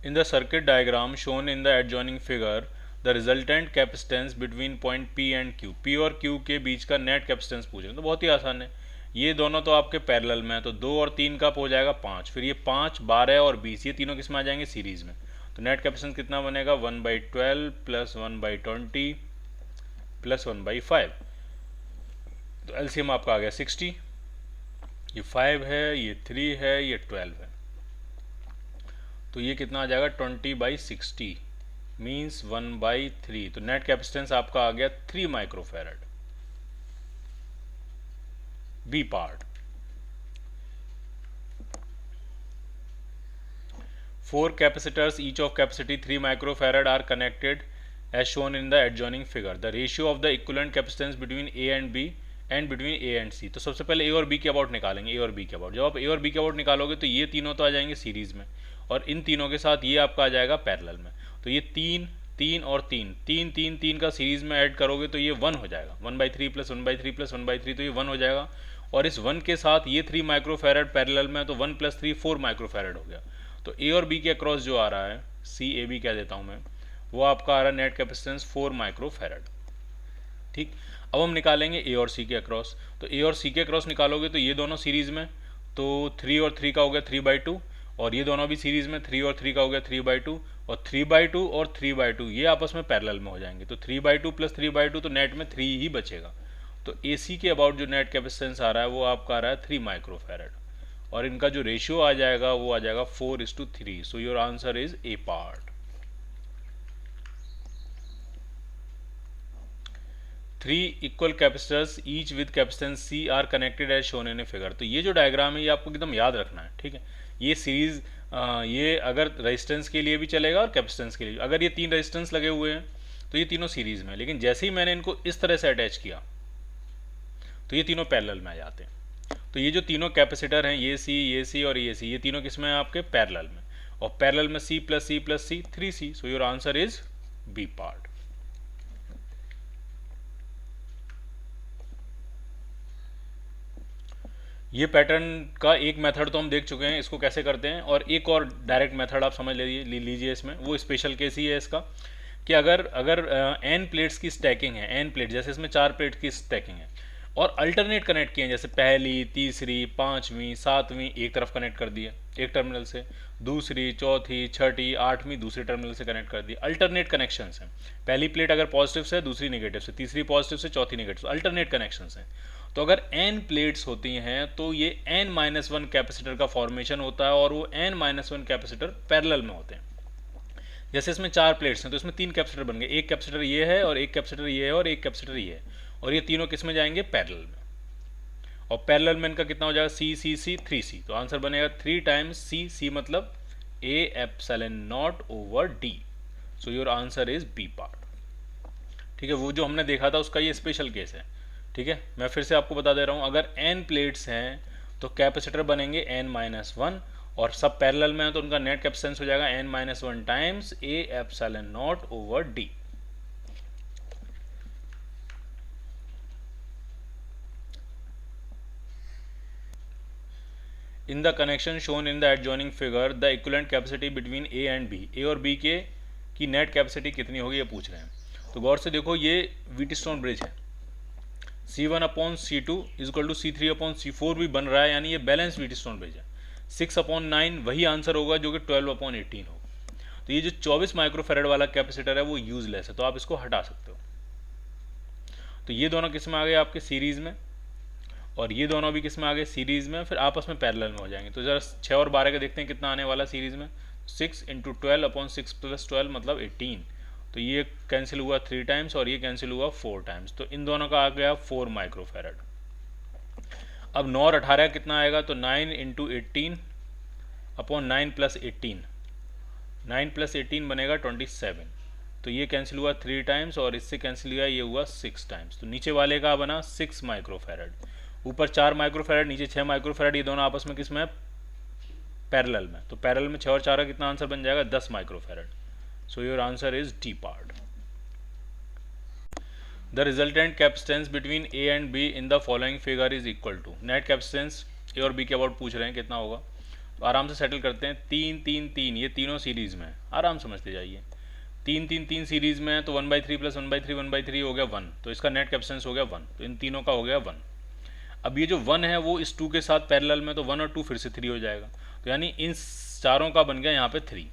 In the circuit diagram shown in the adjoining figure, the resultant capacitance between point P and Q, P और Q के बीच का नेट कैपेसिटेंस पूछ रहे हैं। तो बहुत ही आसान है, ये दोनों तो आपके पैरेलल में है, तो 2 और 3 का हो जाएगा 5, फिर ये 5, 12 और 20 ये तीनों किस में आ जाएंगे, सीरीज़ में। तो नेट कैपेसिटेंस कितना बनेगा, 1/12 + 1/20 + 1/5। तो एलसीएम आपका आ गया 60, ये 5 है, ये 3 है, ये 12 है, तो ये कितना आ जाएगा 20/60 मीन्स 1/3। तो नेट कैपेसिटेंस आपका आ गया 3 microfarad, B part. 4 capacitors each of capacity 3 microfarad are connected as shown in the adjoining figure. The ratio of the equivalent capacitance between A and B and between A and C। तो सबसे पहले A और B के about निकालेंगे, A और B के about. जब आप A और B के अबाउट निकालोगे तो ये तीनों तो आ जाएंगे सीरीज़ में, और इन तीनों के साथ ये आपका आ जाएगा पैरेलल में। तो ये 3 और 3 का सीरीज़ में ऐड करोगे तो ये 1 हो जाएगा, 1/3 + 1/3 + 1/3, तो ये 1 हो जाएगा। और इस 1 के साथ ये 3 माइक्रोफैरड पैरेलल में, तो 1 + 3 4 माइक्रोफैरड हो गया। तो ए और बी के अक्रॉस जो आ रहा है, CAB कह देता हूँ मैं, वो आपका आ रहा है नेट कैपेसिटेंस 4 माइक्रोफैरड, ठीक। अब हम निकालेंगे ए और सी के अक्रॉस। तो ए और सी के अक्रॉस निकालोगे तो ये दोनों सीरीज़ में, तो 3 और 3 का हो गया 3/2, और ये दोनों भी सीरीज़ में, 3 और 3 का हो गया 3/2, और 3/2 और 3/2 ये आपस में पैरेलल में हो जाएंगे। तो 3/2 + 3/2, तो नेट में 3 ही बचेगा। तो AC के अबाउट जो नेट कैपेसिटेंस आ रहा है वो आपका आ रहा है 3 माइक्रोफैरड, और इनका जो रेशियो आ जाएगा वो आ जाएगा 4:3। So your answer is A part. 3 equal capacitors each with capacitance C are connected as shown in a figure. तो ये जो डायग्राम है ये आपको एकदम याद रखना है, ठीक है। ये सीरीज ये अगर रेजिस्टेंस के लिए भी चलेगा और कैपेसिटेंस के लिए। अगर ये 3 रेजिस्टेंस लगे हुए हैं तो ये तीनों सीरीज में, लेकिन जैसे ही मैंने इनको इस तरह से अटैच किया तो ये तीनों पैरेलल में आ जाते हैं। तो ये जो तीनों कैपेसिटर हैं, ये C और ये तीनों किस में हैं आपके पैरेलल में, और पैरेलल में C plus C plus C 3C। So your answer is B part. ये पैटर्न का एक मेथड तो हम देख चुके हैं, इसको कैसे करते हैं, और एक और डायरेक्ट मेथड आप समझ लीजिए इसमें, वो स्पेशल केस ही है इसका, कि अगर n प्लेट्स की स्टैकिंग है, n प्लेट जैसे इसमें 4 प्लेट की स्टैकिंग है, और अल्टरनेट कनेक्ट किए हैं, जैसे पहली, तीसरी, पाँचवीं, सातवीं एक तरफ कनेक्ट कर दिए एक टर्मिनल से, दूसरी, चौथी, छठी, आठवीं दूसरे टर्मिनल से कनेक्ट कर दिए। अल्टरनेट कनेक्शंस हैं, पहली प्लेट अगर पॉजिटिव से, दूसरी नेगेटिव से, तीसरी पॉजिटिव से, चौथी नेगेटिव से, अल्टरनेट कनेक्शंस हैं। तो अगर n प्लेट्स होती हैं तो ये n-1 कैपेसिटर का फॉर्मेशन होता है, और वो n-1 कैपेसिटर पैरेलल में होते हैं। जैसे इसमें 4 प्लेट्स हैं तो इसमें 3 कैपेसिटर बन गए, एक कैपेसिटर ये है और एक कैपेसिटर ये है और एक कैपेसिटर ये है, और ये तीनों किस में जाएंगे पैरेलल में, और पैरेलल में इनका कितना हो जाएगा C 3C। तो आंसर बनेगा 3 टाइम्स C मतलब A∈0/D। So your answer is B part. ठीक है, वो जो हमने देखा था उसका ये स्पेशल केस है। ठीक है, मैं फिर से आपको बता दे रहा हूँ, अगर n प्लेट्स हैं तो कैपेसिटर बनेंगे n-1, और सब पैरेलल में है तो उनका नेट कैपेसिटेंस हो जाएगा n-1 times A∈0/D। In the connection shown in the adjoining figure the equivalent capacity between A and B, A और B के की नेट कैपेसिटी कितनी होगी ये पूछ रहे हैं। तो गौर से देखो, ये व्हीटस्टोन ब्रिज है, C1/C2 इक्वल टू C3/C4 भी बन रहा है, यानी ये बैलेंस व्हीटस्टोन ब्रिज है। 6/9 वही आंसर होगा जो कि 12/18 होगा। तो ये जो 24 माइक्रोफैरड वाला कैपेसिटर है वो यूजलेस है, तो आप इसको हटा सकते हो। तो ये दोनों किस में आ गए आपके सीरीज में, और ये दोनों भी किस में आ गए सीरीज में, फिर आपस में पैरेलल में हो जाएंगे। तो जरा 6 और 12 का देखते हैं कितना आने वाला सीरीज में। 6 × 12/6 + 12 मतलब 18। तो ये कैंसिल हुआ 3 टाइम्स और ये कैंसिल हुआ 4 टाइम्स, तो इन दोनों का आ गया 4 माइक्रोफैरड। अब 9 और 18 कितना आएगा, तो 9 × 18/9 + 18, 9 + 18 बनेगा 27। तो ये कैंसिल हुआ 3 टाइम्स और इससे कैंसिल हुआ ये हुआ 6 टाइम्स। तो नीचे वाले का बना 6 माइक्रोफैरड, ऊपर 4 माइक्रोफैरड, नीचे 6 माइक्रोफैरड, ये दोनों आपस में किस में पैरेलल में। तो पैरेलल में 6 और 4 का कितना आंसर बन जाएगा 10 microfarad. So your answer is D part. The resultant capacitance between A and B in the following figure is equal to. Net capacitance A और बी के अबाउट पूछ रहे हैं कितना होगा, तो आराम से सेटल करते हैं। 3 3 3 ये तीनों सीरीज में है, आराम समझते जाइए। 3 3 3 सीरीज में है तो 1/3 + 1/3 1/3 हो गया 1, तो इसका नेट कैपेसिटेंस हो गया 1, तो इन तीनों का हो गया 1। अब ये जो 1 है वो इस 2 के साथ पैरेलल में, तो 1 और 2 फिर से 3 हो जाएगा, तो यानी इन चारों का बन गया यहाँ पे 3।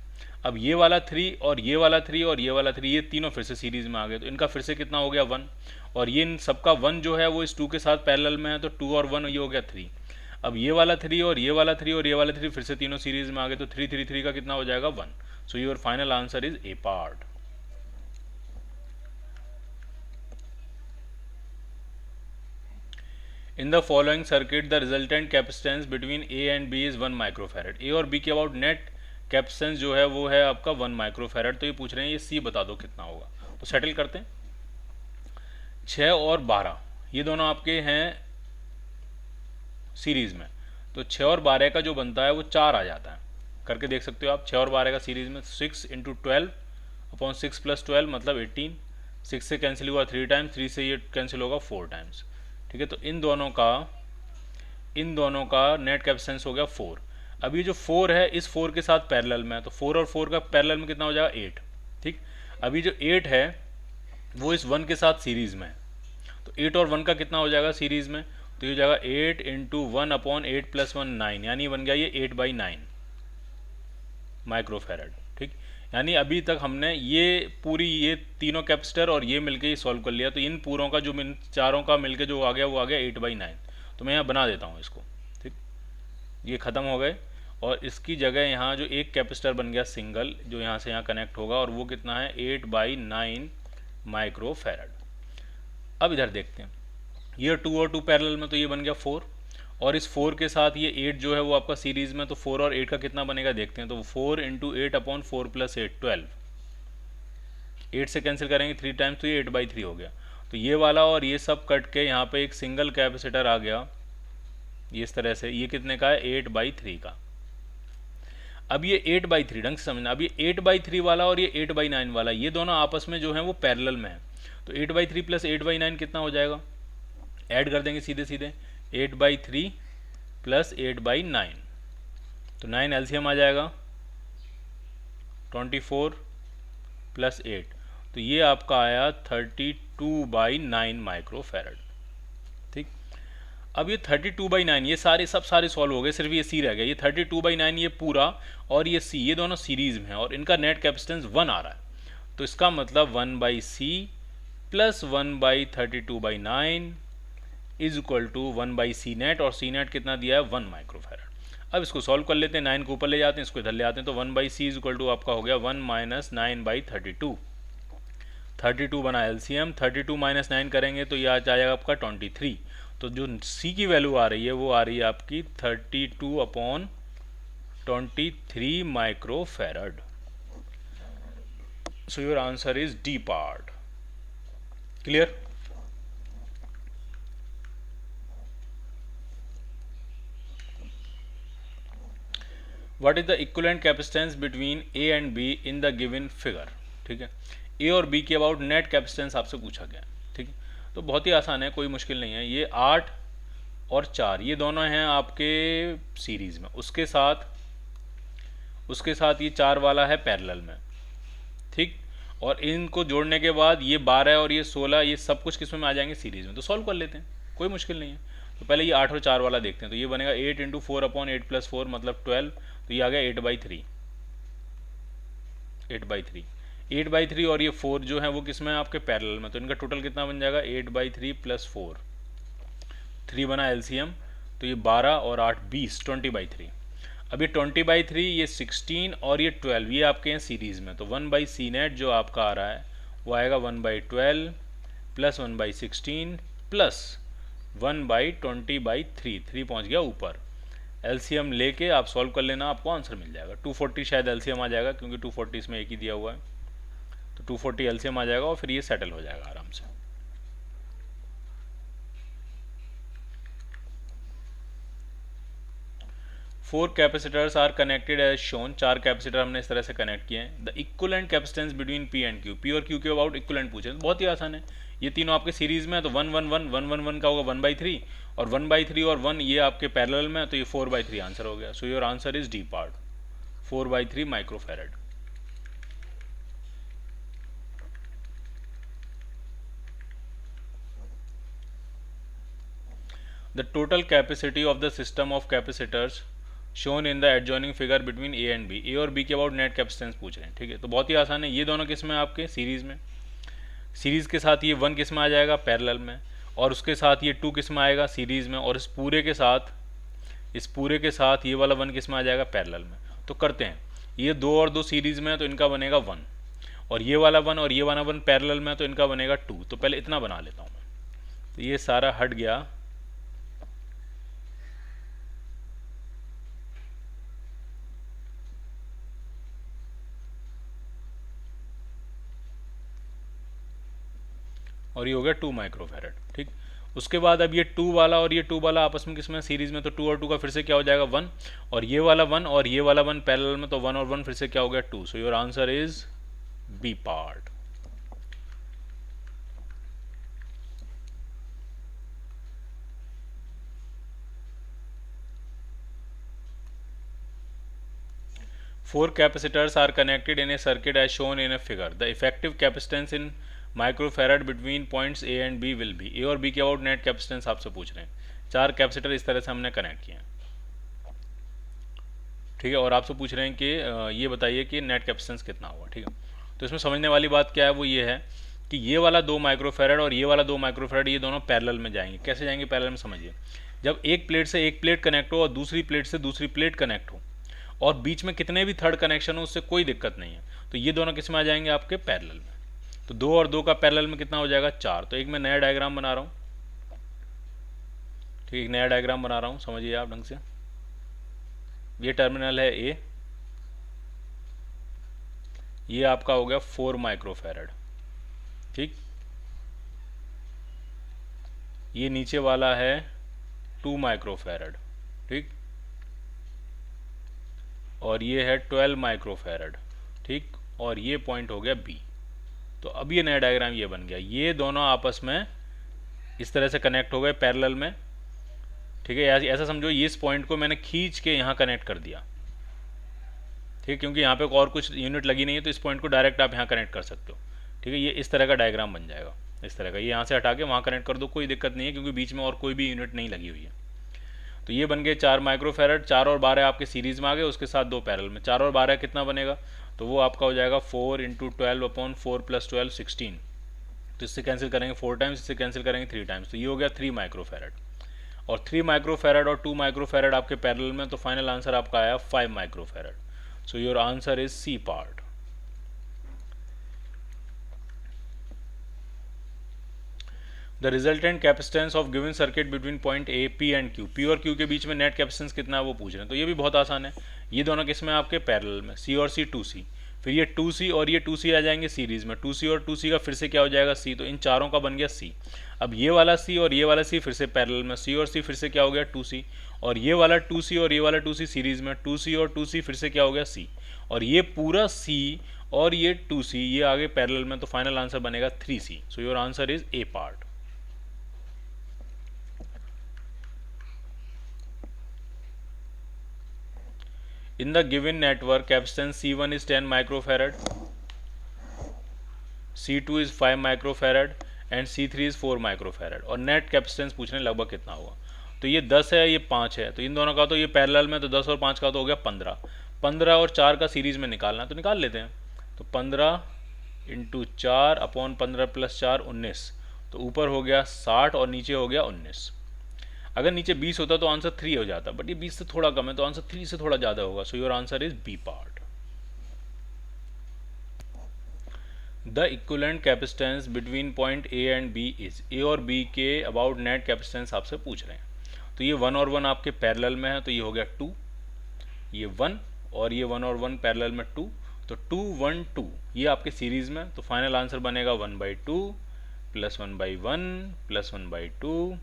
अब ये वाला 3 और ये वाला 3 और ये वाला 3 ये तीनों फिर से सीरीज में आ गए, तो इनका फिर से कितना हो गया 1, और ये इन सबका 1 जो है वो इस 2 के साथ पैरेलल में है, तो 2 और 1 ये हो गया 3। अब ये वाला 3 और ये वाला 3 और ये वाला 3 फिर से तीनों सीरीज में आ गए, तो 3 3 3 का कितना हो जाएगा 1। So your final answer is A part. In the following circuit, the resultant capacitance between A and B is 1 microfarad. A और B के अबाउट नेट कैपेसिटेंस जो है वो है आपका 1 माइक्रोफैरड। तो ये पूछ रहे हैं ये C बता दो कितना होगा, तो सेटल करते हैं। 6 और 12 ये दोनों आपके हैं सीरीज में, तो 6 और 12 का जो बनता है वो 4 आ जाता है, करके देख सकते हो आप। 6 और 12 का सीरीज में 6 × 12/6 + 12 मतलब 18। 6 से कैंसिल हुआ 3 टाइम्स, 3 से ये कैंसिल होगा 4 टाइम्स। ठीक है, तो इन दोनों का नेट कैपेसिटेंस हो गया 4। अब ये जो 4 है इस 4 के साथ पैरेलल में है, तो 4 और 4 का पैरेलल में कितना हो जाएगा 8। ठीक, अभी जो 8 है वो इस 1 के साथ सीरीज में है, तो 8 और 1 का कितना हो जाएगा सीरीज में, तो ये हो जाएगा 8 × 1/8 + 1 9, यानी बन गया ये 8/9 माइक्रोफैरड। ठीक, यानी अभी तक हमने ये तीनों कैपेसिटर और ये मिलके ही सॉल्व कर लिया। तो इन पूरों का जो इन चारों का मिलके जो आ गया वो आ गया 8/9। तो मैं यहाँ बना देता हूँ इसको। ठीक, ये ख़त्म हो गए और इसकी जगह यहाँ जो एक कैपेसिटर बन गया सिंगल, जो यहाँ से यहाँ कनेक्ट होगा, और वो कितना है 8/9 माइक्रो फैरड। अब इधर देखते हैं, ये 2 और 2 पैरेलल में, तो ये बन गया 4, और इस 4 के साथ ये 8 जो है वो आपका सीरीज़ में, तो 4 और 8 का कितना बनेगा देखते हैं। तो 4 × 8/4 + 8 12। 8 से कैंसिल करेंगे 3 टाइम्स, तो ये 8/3 हो गया। तो ये वाला और ये सब कट के यहाँ पे एक सिंगल कैपेसिटर आ गया, ये इस तरह से। ये कितने का है 8/3 का। अब ये 8/3 ढंग से समझना, अब ये 8/3 वाला और ये 8/9 वाला, ये दोनों आपस में जो है वो पैरेलल में है। तो 8/3 + 8/9 कितना हो जाएगा, ऐड कर देंगे सीधे सीधे, 8/3 + 8/9, तो 9 एलसीएम आ जाएगा, 24 + 8, तो ये आपका आया 32/9 माइक्रो फैरड। ठीक, अब ये 32/9 ये सारे सॉल्व हो गए, सिर्फ ये सी रह गया। ये 32/9 ये पूरा और ये सी, ये दोनों सीरीज में है और इनका नेट कैपेसिटेंस 1 आ रहा है। तो इसका मतलब 1/c + 1/32/9 is equal to 1/c net, और सी नेट कितना दिया है 1 माइक्रो फैरड। अब इसको सॉल्व कर लेते हैं, 9 को ऊपर ले जाते हैं, इसको इधर ले आते हैं, तो 1/c इज इक्वल टू आपका हो गया 1 - 9/32। 32 बना एलसीएम, 32 - 9 करेंगे तो ये आ जाएगा आपका 23। तो जो c की वैल्यू आ रही है वो आ रही है आपकी 32/23 micro farad. So your answer is D part. Clear? What is the equivalent capacitance between A and B in the given figure? ठीक है, A और B के अबाउट नेट कैपेसिटेंस आपसे पूछा गया। ठीक है, तो बहुत ही आसान है, कोई मुश्किल नहीं है। ये 8 और 4 ये दोनों हैं आपके सीरीज में, उसके साथ ये 4 वाला है पैरेलल में। ठीक, और इनको जोड़ने के बाद ये 12 और ये 16 ये सब कुछ किस में आ जाएंगे सीरीज में। तो सॉल्व कर लेते हैं, कोई मुश्किल नहीं है। तो पहले ये 8 और 4 वाला देखते हैं। तो ये बनेगा 8 × 4/8 + 4 मतलब 12, तो ये आ गया 8/3। 8/3 और ये 4 जो है वो किस में है आपके पैरेलल में, तो इनका टोटल कितना बन जाएगा 8/3 + 4, 3 बना एलसीएम, तो ये 12 और 8 20, 20/3। अब ये 20/3 ये 16 और ये 12 ये आपके हैं सीरीज़ में। तो 1/c नेट जो आपका आ रहा है वो आएगा 1/12 + 1/16 + 1/20/3, 3 पहुँच गया ऊपर। एलसीएम लेके आप सॉल्व कर लेना, आपको आंसर मिल जाएगा। 240 शायद एलसीएम आ जाएगा, क्योंकि 240 इसमें एक ही दिया हुआ है। तो 240 एलसीएम आ जाएगा और फिर ये सेटल हो जाएगा आराम से। Four capacitors are connected as shown, 4 capacitor हमने इस तरह से कनेक्ट किए हैं। The equivalent capacitance between P and Q, P और क्यू के अबाउट इक्विवेलेंट पूछे, तो बहुत ही आसान है। ये तीनों आपके सीरीज में है, तो 1 1 1 1 1 1 का होगा 1/3, और 1/3 और 1 ये आपके पैरेलल में है, तो ये 4/3 आंसर हो गया। सो your answer is D part, 4/3 micro farad. The total capacity of the system of capacitors shown in the adjoining figure between A and B, A और B के अबाउट नेट कैपेसिटेंस पूछ रहे हैं। ठीक है, तो बहुत ही आसान है। ये दोनों किस में आपके सीरीज़ में, सीरीज़ के साथ ये 1 किस में आ जाएगा पैरेलल में, और उसके साथ ये 2 किस में आएगा सीरीज़ में, और इस पूरे के साथ ये वाला 1 किस में आ जाएगा पैरेलल में। तो करते हैं, ये 2 और 2 सीरीज़ में है तो इनका बनेगा 1, और ये वाला 1 और ये वाला 1 पैरेलल में तो इनका बनेगा 2। तो पहले इतना बना लेता हूँ मैं, तो ये सारा हट गया। और ये हो गया 2 माइक्रो फैरड। ठीक, उसके बाद अब ये 2 वाला और ये 2 वाला आपस में किसमें सीरीज़ में, तो 2 और 2 का फिर से क्या हो जाएगा 1, और ये वाला 1 और ये वाला 1 पैरेलल में, तो 1 और 1 फिर से क्या हो गया 2। So your answer is B part. Four capacitors are connected in a circuit as shown in a figure. The effective capacitance in microfarad between points A and B will be, A और B के about net capacitance आपसे पूछ रहे हैं। 4 capacitor इस तरह से हमने कनेक्ट किए हैं। ठीक है, और आपसे पूछ रहे हैं कि ये बताइए कि नेट कैपेसिटेंस कितना होगा। ठीक है, तो इसमें समझने वाली बात क्या है, वो ये है कि ये वाला 2 माइक्रोफेरेड और ये वाला 2 माइक्रोफेरेड ये दोनों पैरेलल में जाएंगे। कैसे जाएंगे पैरेलल में, समझिए। जब एक प्लेट से एक प्लेट कनेक्ट हो और दूसरी प्लेट से दूसरी प्लेट कनेक्ट हो और बीच में कितने भी थर्ड कनेक्शन हो, उससे कोई दिक्कत नहीं है, तो ये दोनों किस में आ जाएंगे, आपके पैरेलल में। तो 2 और 2 का पैरेलल में कितना हो जाएगा, 4। तो एक मैं नया डायग्राम बना रहा हूँ। ठीक है, एक नया डायग्राम बना रहा हूँ, समझिए आप ढंग से। ये टर्मिनल है ए, ये आपका हो गया 4 माइक्रोफेरेड। ठीक, ये नीचे वाला है 2 माइक्रोफेरेड। ठीक, और ये है 12 माइक्रोफेरेड। ठीक, और ये पॉइंट हो गया बी। तो अब ये नया डायग्राम ये बन गया, ये दोनों आपस में इस तरह से कनेक्ट हो गए पैरेलल में। ठीक है, ऐसा समझो ये इस पॉइंट को मैंने खींच के यहाँ कनेक्ट कर दिया। ठीक है, क्योंकि यहाँ पे और कुछ यूनिट लगी नहीं है, तो इस पॉइंट को डायरेक्ट आप यहाँ कनेक्ट कर सकते हो। ठीक है, ये इस तरह का डायग्राम बन जाएगा, इस तरह का। ये यहाँ से हटा के वहाँ कनेक्ट कर दो, कोई दिक्कत नहीं है, क्योंकि बीच में और कोई भी यूनिट नहीं लगी हुई है। तो ये बन गए 4 माइक्रोफेरेड। 4 और 12 आपके सीरीज में आ गए, उसके साथ 2 पैरेलल में। 4 और 12 कितना बनेगा, तो वो आपका हो जाएगा 4 × 12/4 + 12 16। तो इससे कैंसिल करेंगे 4 टाइम्स, इससे कैंसिल करेंगे 3 टाइम्स, तो ये हो गया 3 माइक्रोफेरेड। और 3 माइक्रोफेरेड और 2 माइक्रोफेरेड आपके पैरेलल में, तो फाइनल आंसर आपका आया 5 microfarad. So your answer is C part. The resultant capacitance of given circuit between point A, P and Q. P और क्यू के बीच में नेट कैपेसिटेंस कितना है वो पूछ रहे हैं। तो ये भी बहुत आसान है, ये दोनों किसमें आपके पैरेलल में, सी और सी 2C। फिर ये 2C और ये 2C आ जाएंगे सीरीज में। 2C और 2C का फिर से क्या हो जाएगा, C। तो इन चारों का बन गया C। अब ये वाला C और ये वाला C फिर से पैरेलल में, C और C फिर से क्या हो गया 2C। और ये वाला 2C और ये वाला 2C सीरीज में, 2C और 2C फिर से क्या हो गया C। और ये पूरा C और ये 2C ये आगे पैरेलल में, तो फाइनल आंसर बनेगा 3C। So your answer is A part. In the given network, capacitance C1 is 10 microfarad, C2 is 5 microfarad and C3 is 4 microfarad। और नेट कैपेसिटेंस पूछ रहे हैं लगभग कितना होगा। तो ये 10 है, ये 5 है, तो इन दोनों का तो ये पैरेलल में, तो 10 और 5 का तो हो गया 15। 15 और 4 का सीरीज में निकालना है, तो निकाल लेते हैं। तो 15 × 4/15 + 4 19। तो ऊपर हो गया 60 और नीचे हो गया 19। अगर नीचे 20 होता तो आंसर 3 हो जाता, बट ये 20 से थोड़ा कम है, तो आंसर 3 से थोड़ा ज़्यादा होगा। So your answer is B part. The equivalent capacitance between point A and B is. A और बी के अबाउट नेट कैपेसिटेंस आपसे पूछ रहे हैं। तो ये 1 और 1 आपके पैरेलल में है, तो ये हो गया 2, ये 1 और ये 1 और 1 पैरेलल में 2, तो 2 1 2 ये आपके सीरीज में। तो फाइनल आंसर बनेगा 1/2 + 1/1 + 1/2,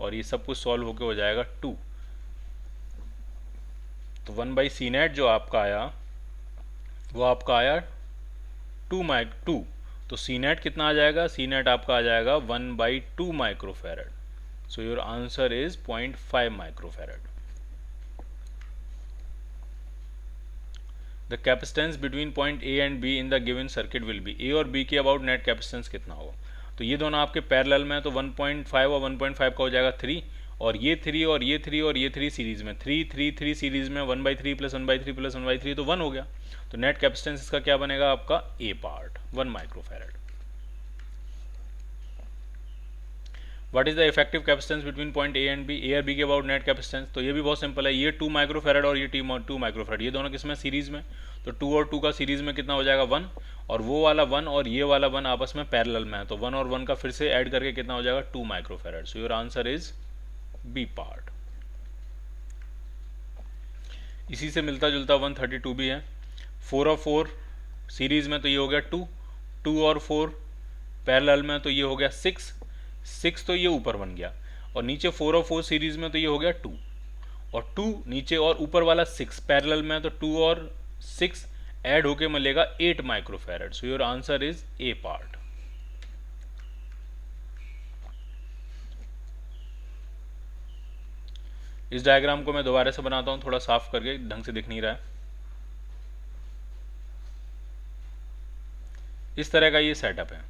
और ये सब कुछ सॉल्व होके हो जाएगा 2। तो 1/C नेट जो आपका आया वो आपका आया 2। तो C नेट कितना आ जाएगा, C नेट आपका आ जाएगा 1/2 microfarad. So your answer is 0.5 microfarad. The capacitance between point A and B in the given circuit will be. A और बी के अबाउट नेट कैपेसिटेंस कितना होगा। तो ये दोनों आपके पैरेलल में है, तो 1.5 और 1.5 का हो जाएगा 3, और ये 3 और ये 3 और ये 3 सीरीज में, 3 3 3 सीरीज में 1/3 + 1/3 + 1/3, तो 1 हो गया। तो नेट कैपेसिटेंस इसका क्या बनेगा आपका A part, 1 microfarad. What is the effective capacitance between point A and B. A और बी के अबाउट नेट कैपेसिटेंस, तो ये भी बहुत सिंपल है। ये 2 माइक्रोफेरेड और ये 2 माइक्रोफेरेड, ये दोनों किसमें सीरीज में। तो 2 और 2 का सीरीज में कितना हो जाएगा 1, और वो वाला 1 और ये वाला 1 आपस में पैरेलल में है, तो 1 और 1 का फिर से ऐड करके कितना हो जाएगा 2 microfarad. So your answer is B part. इसी से मिलता जुलता 132 भी है। 4 और 4 सीरीज में, तो ये हो गया 2, 2 और 4 पैरेलल में, तो ये हो गया 6, 6 तो ये ऊपर बन गया, और नीचे 4 और 4 सीरीज में, तो ये हो गया 2, और 2 नीचे और ऊपर वाला 6 पैरेलल में, तो 2 और 6 ऐड होके मिलेगा 8 microfarad. So your answer is A part. इस डायग्राम को मैं दोबारा से बनाता हूं, थोड़ा साफ करके, ढंग से दिख नहीं रहा है। इस तरह का ये सेटअप है।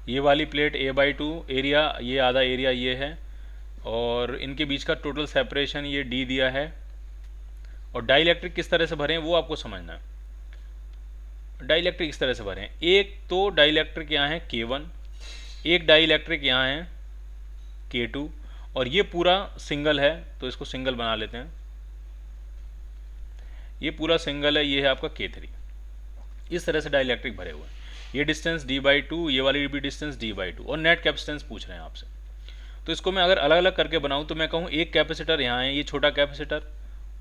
ये वाली प्लेट A/2 एरिया, ये आधा एरिया ये है, और इनके बीच का टोटल सेपरेशन ये डी दिया है। और डाइलेक्ट्रिक किस तरह से भरे हैं वो आपको समझना है। डाइलेक्ट्रिक इस तरह से भरे हैं, एक तो डाइलेक्ट्रिक यहाँ है K1, एक डाइलेक्ट्रिक यहाँ है K2, और ये पूरा सिंगल है तो इसको सिंगल बना लेते हैं। ये पूरा सिंगल है, ये है आपका K3। इस तरह से डाइलेक्ट्रिक भरे हुए हैं। ये डिस्टेंस d/2, ये वाली भी डिस्टेंस d/2, और नेट कैपेसिटेंस पूछ रहे हैं आपसे। तो इसको मैं अगर अलग अलग करके बनाऊं तो मैं कहूँ एक कैपेसिटर यहाँ है, ये छोटा कैपेसिटर,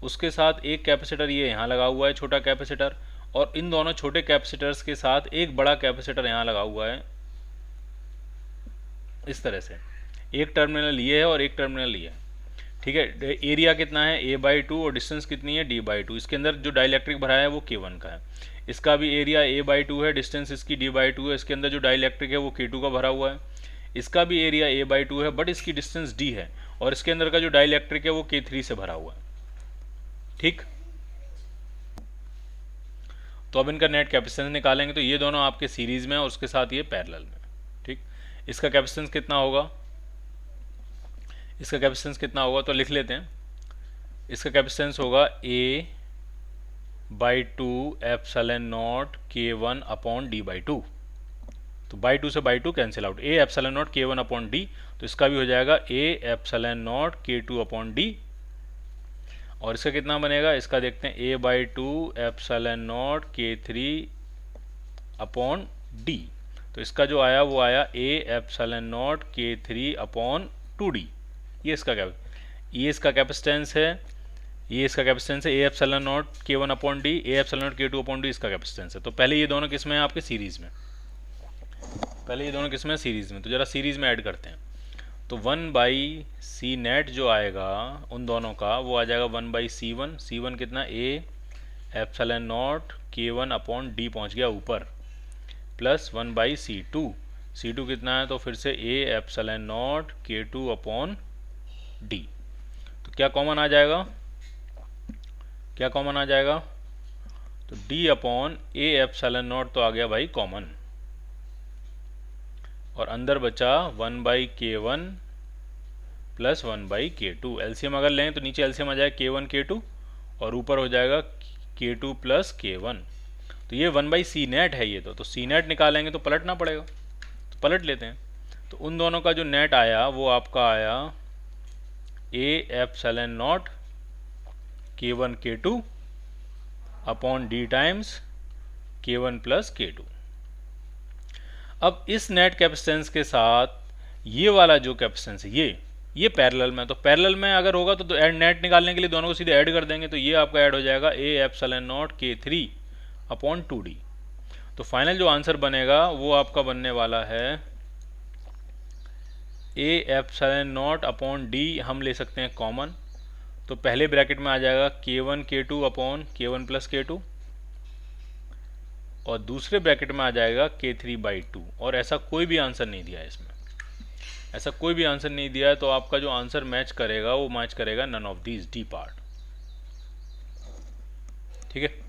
उसके साथ एक कैपेसिटर ये यहाँ लगा हुआ है छोटा कैपेसिटर, और इन दोनों छोटे कैपेसिटर्स के साथ एक बड़ा कैपेसिटर यहाँ लगा हुआ है। इस तरह से एक टर्मिनल ये है और एक टर्मिनल ये है, ठीक है। एरिया कितना है a/2 और डिस्टेंस कितनी है d/2। इसके अंदर जो डाइलेक्ट्रिक भरा है वो K1 का है, इसका भी एरिया a/2 है, डिस्टेंस इसकी d/2 है। इसके अंदर जो डाइलेक्ट्रिक है वो K2 का भरा हुआ है, इसका भी एरिया a/2 है बट इसकी डिस्टेंस d है, और इसके अंदर का जो डाइलेक्ट्रिक है वो K3 से भरा हुआ है, ठीक। तो अब इनका नेट कैपेसिटेंस निकालेंगे तो ये दोनों आपके सीरीज में और उसके साथ ये पैरेलल में, ठीक। इसका कैपेसिटेंस कितना होगा, इसका कैपेसिटेंस कितना होगा तो लिख लेते हैं। इसका कैपेसिटेंस होगा a/2 epsilon not K1 upon d/2। तो बाई 2 से by 2 cancel out, a epsilon not K1 upon d, तो इसका भी हो जाएगा a epsilon not K2 upon d। और इसका कितना बनेगा, इसका देखते हैं, a/2 epsilon not K3 upon d। तो इसका जो आया वो आया a epsilon not K3 upon 2d। ये इसका कैपेसिटेंस है, ये इसका कैपेसिटेंस है a epsilon not K1 upon d, a epsilon not K2 upon d इसका कैपेसिटेंस है। तो पहले ये दोनों किस में है आपके सीरीज में, पहले ये दोनों किस में सीरीज में, तो जरा सीरीज में ऐड करते हैं। तो 1/c नेट जो आएगा उन दोनों का वो आ जाएगा 1/c1। c1 कितना, a epsilon not K1 upon d पहुंच गया ऊपर, प्लस 1/c2। c2 कितना है, तो फिर से a epsilon not K2 upon d। तो क्या कॉमन आ जाएगा, क्या कॉमन आ जाएगा, तो d upon a epsilon not तो आ गया भाई कॉमन, और अंदर बचा 1/K1 प्लस 1/K2। एलसीएम अगर लें तो नीचे एलसीएम आ जाएगा K1 K2 और ऊपर हो जाएगा K2 प्लस K1। तो ये 1/c नेट है ये, तो c नेट निकालेंगे तो पलटना पड़ेगा, तो पलट लेते हैं। तो उन दोनों का जो नेट आया वो आपका आया a epsilon not K1 K2 upon d times K1 plus K2। अब इस नेट कैपेसिटेंस के साथ ये वाला जो कैपेसिटेंस है ये पैरेलल में, तो पैरेलल में अगर होगा तो ऐड नेट निकालने के लिए दोनों को सीधे ऐड कर देंगे, तो ये आपका ऐड हो जाएगा a epsilon not K3 upon 2d। तो फाइनल जो आंसर बनेगा वो आपका बनने वाला है a epsilon not upon d, हम ले सकते हैं कॉमन, तो पहले ब्रैकेट में आ जाएगा K1 K2 upon K1 plus K2, और दूसरे ब्रैकेट में आ जाएगा K3/2। और ऐसा कोई भी आंसर नहीं दिया है इसमें, ऐसा कोई भी आंसर नहीं दिया है, तो आपका जो आंसर मैच करेगा वो मैच करेगा none of these, D part, ठीक है।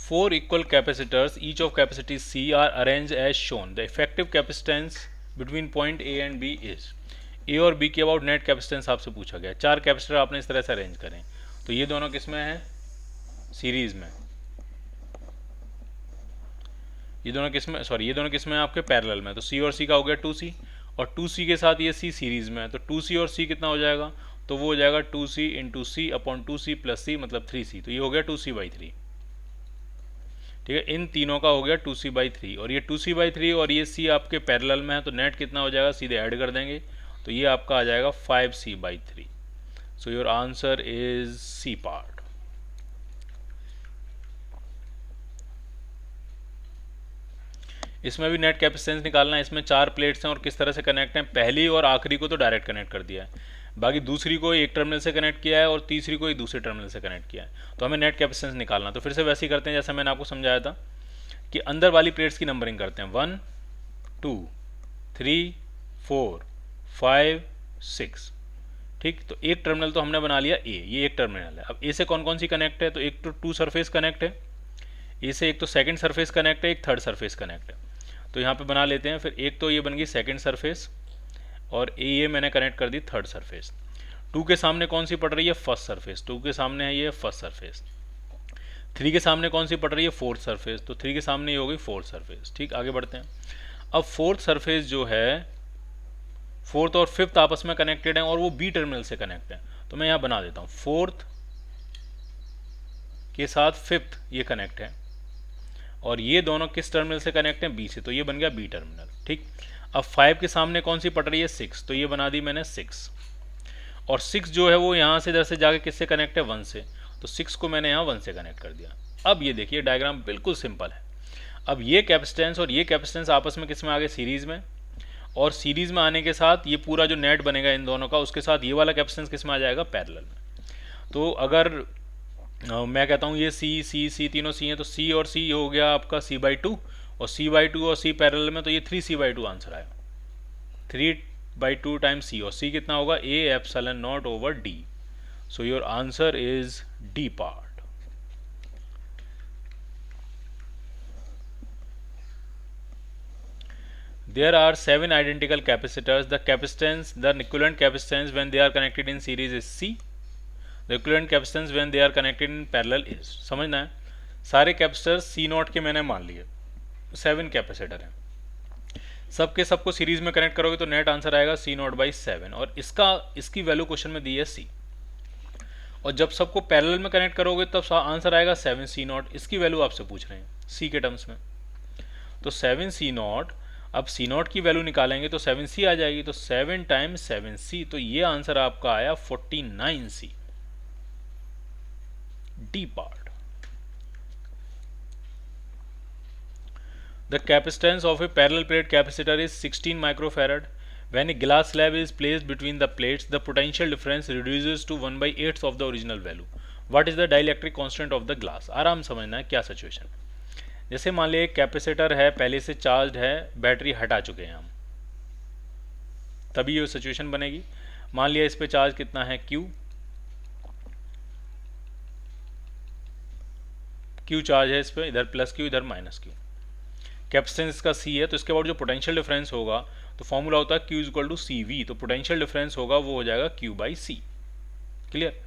Four equal capacitors, each of capacity C, are arranged as shown. The effective capacitance between point A and B is। A और B के अबाउट नेट कैपेसिटेंस आपसे पूछा गया। चार capacitor आपने इस तरह से अरेंज करें, तो ये दोनों किस में है, सीरीज में। ये दोनों किस में, सॉरी ये दोनों किस में है आपके पैरेलल में। तो C और C का हो गया 2C, और 2C के साथ ये C सीरीज में है, तो 2C और C कितना हो जाएगा, तो वो हो जाएगा 2C into C upon 2C plus C, मतलब 3C। तो ये हो गया 2C/3, ठीक है। इन तीनों का हो गया 2C/3, और ये 2C/3 और ये C आपके पैरेलल में है, तो नेट कितना हो जाएगा, सीधे ऐड कर देंगे, तो ये आपका आ जाएगा 5C/3। So your answer is C part. इसमें भी नेट कैपेसिटेंस निकालना है। इसमें चार प्लेट्स हैं और किस तरह से कनेक्ट हैं, पहली और आखिरी को तो डायरेक्ट कनेक्ट कर दिया है, बाकी दूसरी को एक टर्मिनल से कनेक्ट किया है और तीसरी को एक दूसरे टर्मिनल से कनेक्ट किया है। तो हमें नेट कैपेसिटेंस निकालना, तो फिर से वैसे ही करते हैं जैसा मैंने आपको समझाया था कि अंदर वाली प्लेट्स की नंबरिंग करते हैं, 1 2 3 4 5 6। ठीक, तो एक टर्मिनल तो हमने बना लिया ए, ये एक टर्मिनल है। अब ए से कौन कौन सी कनेक्ट है, तो एक तो 2 सरफेस कनेक्ट है ए से, एक तो सेकंड सरफेस कनेक्ट है, एक थर्ड सरफेस कनेक्ट है। तो यहाँ पे बना लेते हैं। फिर एक तो ये बन गई सेकंड सरफेस और ये मैंने कनेक्ट कर दी थर्ड सरफेस। 2 के सामने कौन सी पड़ रही है, फर्स्ट सरफेस, 2 के सामने है ये फर्स्ट सरफेस। 3 के सामने कौन सी पड़ रही है, फोर्थ सरफेस, तो 3 के सामने ये हो गई फोर्थ सरफेस। ठीक, आगे बढ़ते हैं। अब फोर्थ सरफेस जो है, फोर्थ और फिफ्थ आपस में कनेक्टेड है और वो बी टर्मिनल से कनेक्ट है। तो मैं यहाँ बना देता हूँ, फोर्थ के साथ फिफ्थ ये कनेक्ट है और ये दोनों किस टर्मिनल से कनेक्ट हैं, बी से, तो ये बन गया बी टर्मिनल। ठीक, अब 5 के सामने कौन सी पड़ रही है, 6, तो ये बना दी मैंने 6। और 6 जो है वो यहाँ से इधर से जाके किससे कनेक्ट है, 1 से, तो 6 को मैंने यहाँ 1 से कनेक्ट कर दिया। अब ये देखिए डायग्राम बिल्कुल सिंपल है। अब ये कैपेसिटेंस और ये कैपेसिटेंस आपस में किस में आ गए, सीरीज में, और सीरीज में आने के साथ ये पूरा जो नेट बनेगा इन दोनों का, उसके साथ ये वाला कैपेसिटेंस किस में आ जाएगा, पैरेलल में। तो अगर मैं कहता हूँ ये सी सी सी तीनों सी हैं, तो सी और सी हो गया आपका C/2 और C/2 और C पैरेलल में, तो ये 3C/2 आंसर आएगा। 3/2 टाइम्स C, और C कितना होगा, A/0/D। So your answer is D part. There are 7 identical capacitors. The capacitance, the equivalent capacitance when they are connected in series is C. The equivalent capacitance when they are connected in parallel is, समझना है। सारे capacitor C0 के मैंने मान लिए, 7 capacitor हैं, सबके सबको सीरीज में कनेक्ट करोगे तो नेट आंसर आएगा C0/7, और इसकी वैल्यू क्वेश्चन में दी है C। और जब सबको पैरेलल में कनेक्ट करोगे तब आंसर आएगा 7C0। इसकी वैल्यू आपसे पूछ रहे हैं C के टर्म्स में, तो 7C0। अब C0 की वैल्यू निकालेंगे तो 7C आ जाएगी, तो 7 टाइम्स 7C, तो ये आंसर आपका आया 49C, D part। The capacitance of a parallel plate capacitor is 16 microfarad. When a glass slab is placed between the plates, the potential difference reduces to 1/8 of the original value. What is the dielectric constant of the glass? आराम समझना है क्या situation. जैसे मान लिया एक capacitor है, पहले से चार्ज है, बैटरी हटा चुके हैं हम, तभी ये सिचुएशन बनेगी। मान लिया इस पे चार्ज कितना है, Q चार्ज है इस पे, इधर +Q इधर -Q। कैपेसिटेंस इसका C है, तो इसके बाद जो पोटेंशियल डिफरेंस होगा, तो फॉर्मूला होता है Q = CV, तो पोटेंशियल डिफरेंस होगा वो हो जाएगा Q/C। क्लियर।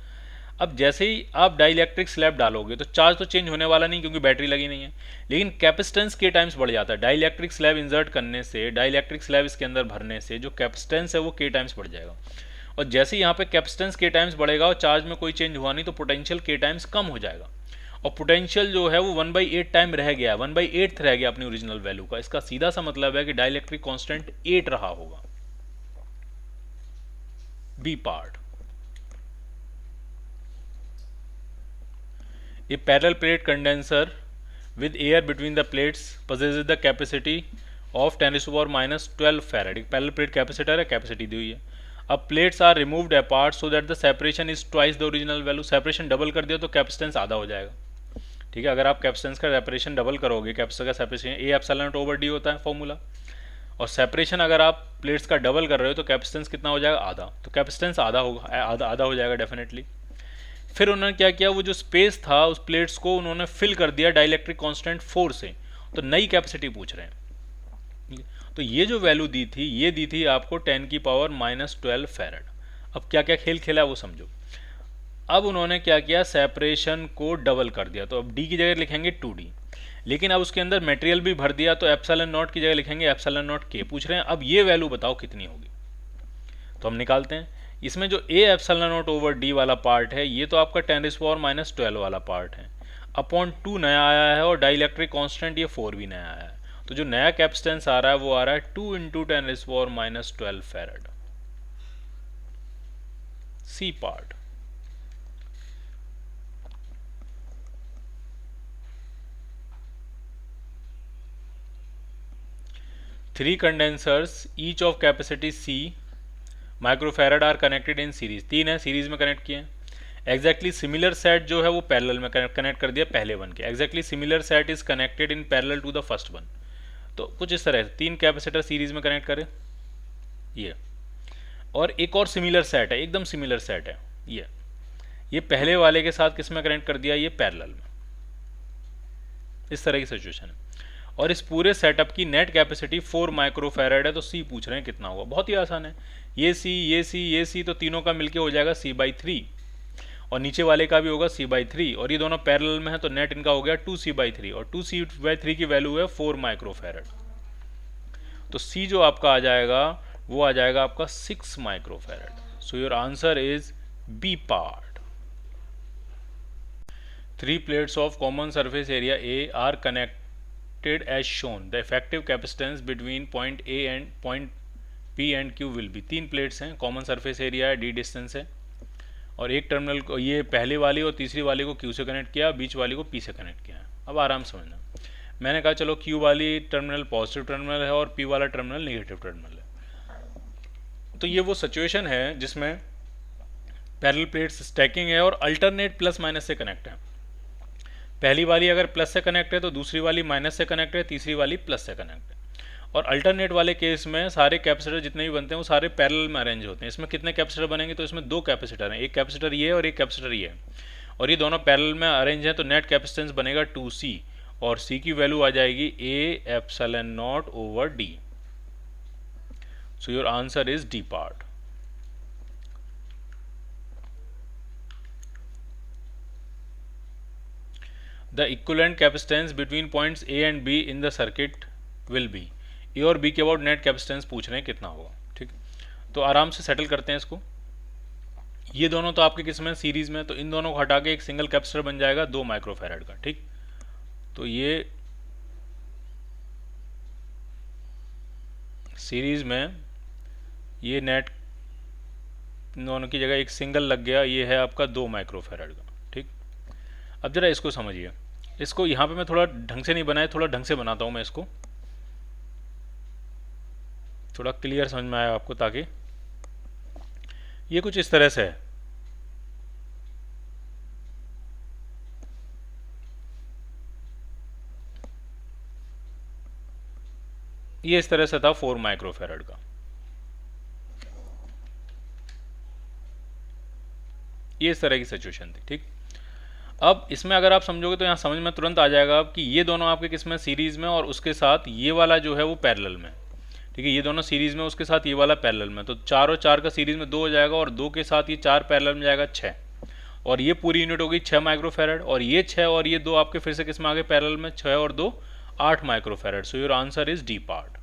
अब जैसे ही आप डाइलेक्ट्रिक स्लैब डालोगे तो चार्ज तो चेंज होने वाला नहीं क्योंकि बैटरी लगी नहीं है, लेकिन कैपेसिटेंस के टाइम्स बढ़ जाता है। डाइलेक्ट्रिक स्लैब इंसर्ट करने से, डाइलेक्ट्रिक स्लैब इसके अंदर भरने से जो कैपेसिटेंस है वो के टाइम्स बढ़ जाएगा। और जैसे ही यहाँ पे कैपेसिटेंस के टाइम्स बढ़ेगा और चार्ज में कोई चेंज हुआ नहीं, तो पोटेंशियल के टाइम्स कम हो जाएगा, और पोटेंशियल जो है वो 1/8 टाइम रह गया, 1/8 रह गया अपनी ओरिजिनल वैल्यू का। इसका सीधा सा मतलब है कि डाइलेक्ट्रिक कांस्टेंट 8 रहा होगा, B part. A parallel plate condenser with air between the plates possesses the capacity of 10⁻⁻12 farad। एक पैरेलल प्लेट कैपेसिटर है, कैपेसिटी दी हुई है। अब plates are removed apart so that the separation is twice the original value. Separation double कर दिया तो capacitance आधा हो जाएगा। ठीक है, अगर आप कैपेसिटेंस का सेपरेशन डबल करोगे, कैपेसिटर का सेपरेशन A/0/D होता है फॉर्मूला, और सेपरेशन अगर आप प्लेट्स का डबल कर रहे हो तो कैपेसिटेंस कितना हो जाएगा, आधा। तो कैपेसिटेंस आधा होगा, आधा हो जाएगा डेफिनेटली। फिर उन्होंने क्या किया, वो जो स्पेस था उस प्लेट्स को उन्होंने फिल कर दिया डाइलेक्ट्रिक कांस्टेंट 4 से, तो नई कैपेसिटी पूछ रहे हैं। तो ये जो वैल्यू दी थी, ये दी थी आपको 10⁻⁻12 फैरेड। अब क्या क्या खेल खेला वो समझो। अब उन्होंने क्या किया, सेपरेशन को डबल कर दिया, तो अब D की जगह लिखेंगे 2D, लेकिन अब उसके अंदर मटेरियल भी भर दिया, तो ε0 की जगह लिखेंगे ε0K। पूछ रहे हैं अब ये वैल्यू बताओ कितनी होगी, तो हम निकालते हैं। इसमें जो A/0/D वाला पार्ट है ये तो आपका 10⁻⁻12 वाला पार्ट है, अपॉन 2 नया आया है, और डाइलेक्ट्रिक कांस्टेंट ये 4 भी नया आया है। तो जो नया कैपेसिटेंस आ रहा है वो आ रहा है 2 × 10⁻12 farad, C part. Three condensers each of capacity C microfarad are connected in series. 3 है, सीरीज में कनेक्ट किए हैं। एग्जैक्टली सिमिलर सेट जो है वो पैरेलल में कनेक्ट कर दिया पहले वन के। Exactly similar set is connected in parallel to the first one. तो कुछ इस तरह 3 कैपेसिटर सीरीज में कनेक्ट करें ये। और एक और सिमिलर सेट है, एकदम सिमिलर सेट है ये पहले वाले के साथ किस में कनेक्ट कर दिया, ये पैरेलल में। इस तरह की सिचुएशन है। और इस पूरे सेटअप की नेट कैपेसिटी 4 माइक्रोफैराड है। तो सी पूछ रहे हैं कितना होगा। बहुत ही आसान है, ये सी ये सी ये सी, तो तीनों का मिलके हो जाएगा C/3, और नीचे वाले का भी होगा C/3, और ये दोनों पैरेलल में है तो नेट इनका हो गया 2C/3, और 2C/3 की वैल्यू है 4 माइक्रोफैराड। तो सी जो आपका आ जाएगा वो आ जाएगा आपका 6 microfarad. So your answer is B part. 3 plates of common surface area A are connected as shown. The effective capacitance between point A and point P and Q will be। 3 plates हैं, common surface area है, d distance है, और एक terminal को, ये पहले वाली और तीसरी वाली को Q से कनेक्ट किया, बीच वाली को P से कनेक्ट किया। अब आराम समझना, मैंने कहा चलो Q वाली टर्मिनल पॉजिटिव टर्मिनल है और P वाला टर्मिनल नेगेटिव टर्मिनल है। तो ये वो सिचुएशन है जिसमें पैरेलल प्लेट्स स्टैकिंग है और अल्टरनेट प्लस माइनस से कनेक्ट है। पहली वाली अगर प्लस से कनेक्ट है तो दूसरी वाली माइनस से कनेक्ट है, तीसरी वाली प्लस से कनेक्ट है। और अल्टरनेट वाले केस में सारे कैपेसिटर जितने भी बनते हैं वो सारे पैरेलल में अरेंज होते हैं। इसमें कितने कैपेसिटर बनेंगे, तो इसमें 2 कैपेसिटर हैं, एक कैपेसिटर ये है और एक कैपेसिटर ये है, और ये दोनों पैरेलल में अरेंज हैं। तो नेट कैपेसिटेंस बनेगा 2C, और C की वैल्यू आ जाएगी A/0/D। So your answer is D part. The equivalent capacitance between points A and B in the circuit will be। A और B के अबाउट नेट कैपेसिटेंस पूछ रहे हैं कितना होगा। ठीक, तो आराम से सेटल करते हैं इसको। ये दोनों तो आपके किस में, सीरीज में, तो इन दोनों को हटा के एक सिंगल कैपेसिटर बन जाएगा 2 माइक्रोफैराड का। ठीक, तो ये सीरीज में ये नेट दोनों की जगह एक सिंगल लग गया, ये है आपका 2 माइक्रोफैराड का। ठीक, अब जरा इसको समझिए। इसको यहाँ पे मैं थोड़ा ढंग से नहीं बनाया, थोड़ा ढंग से बनाता हूँ मैं इसको, थोड़ा क्लियर समझ में आया आपको, ताकि ये कुछ इस तरह से है। ये इस तरह से था 4 माइक्रोफैराड का, ये इस तरह की सिचुएशन थी। ठीक, अब इसमें अगर आप समझोगे तो यहाँ समझ में तुरंत आ जाएगा आप कि ये दोनों आपके किस में, सीरीज में, और उसके साथ ये वाला जो है वो पैरेलल में। ठीक है, ये दोनों सीरीज में, उसके साथ ये वाला पैरेलल में। तो 4 और 4 का सीरीज में 2 हो जाएगा, और 2 के साथ ये 4 पैरेलल में जाएगा 6, और ये पूरी यूनिट होगी 6 माइक्रोफैराड, और ये 6 और ये 2 आपके फिर से किस में आ गए, पैरेलल में, 6 और 2 8 microfarad. So your answer is D part.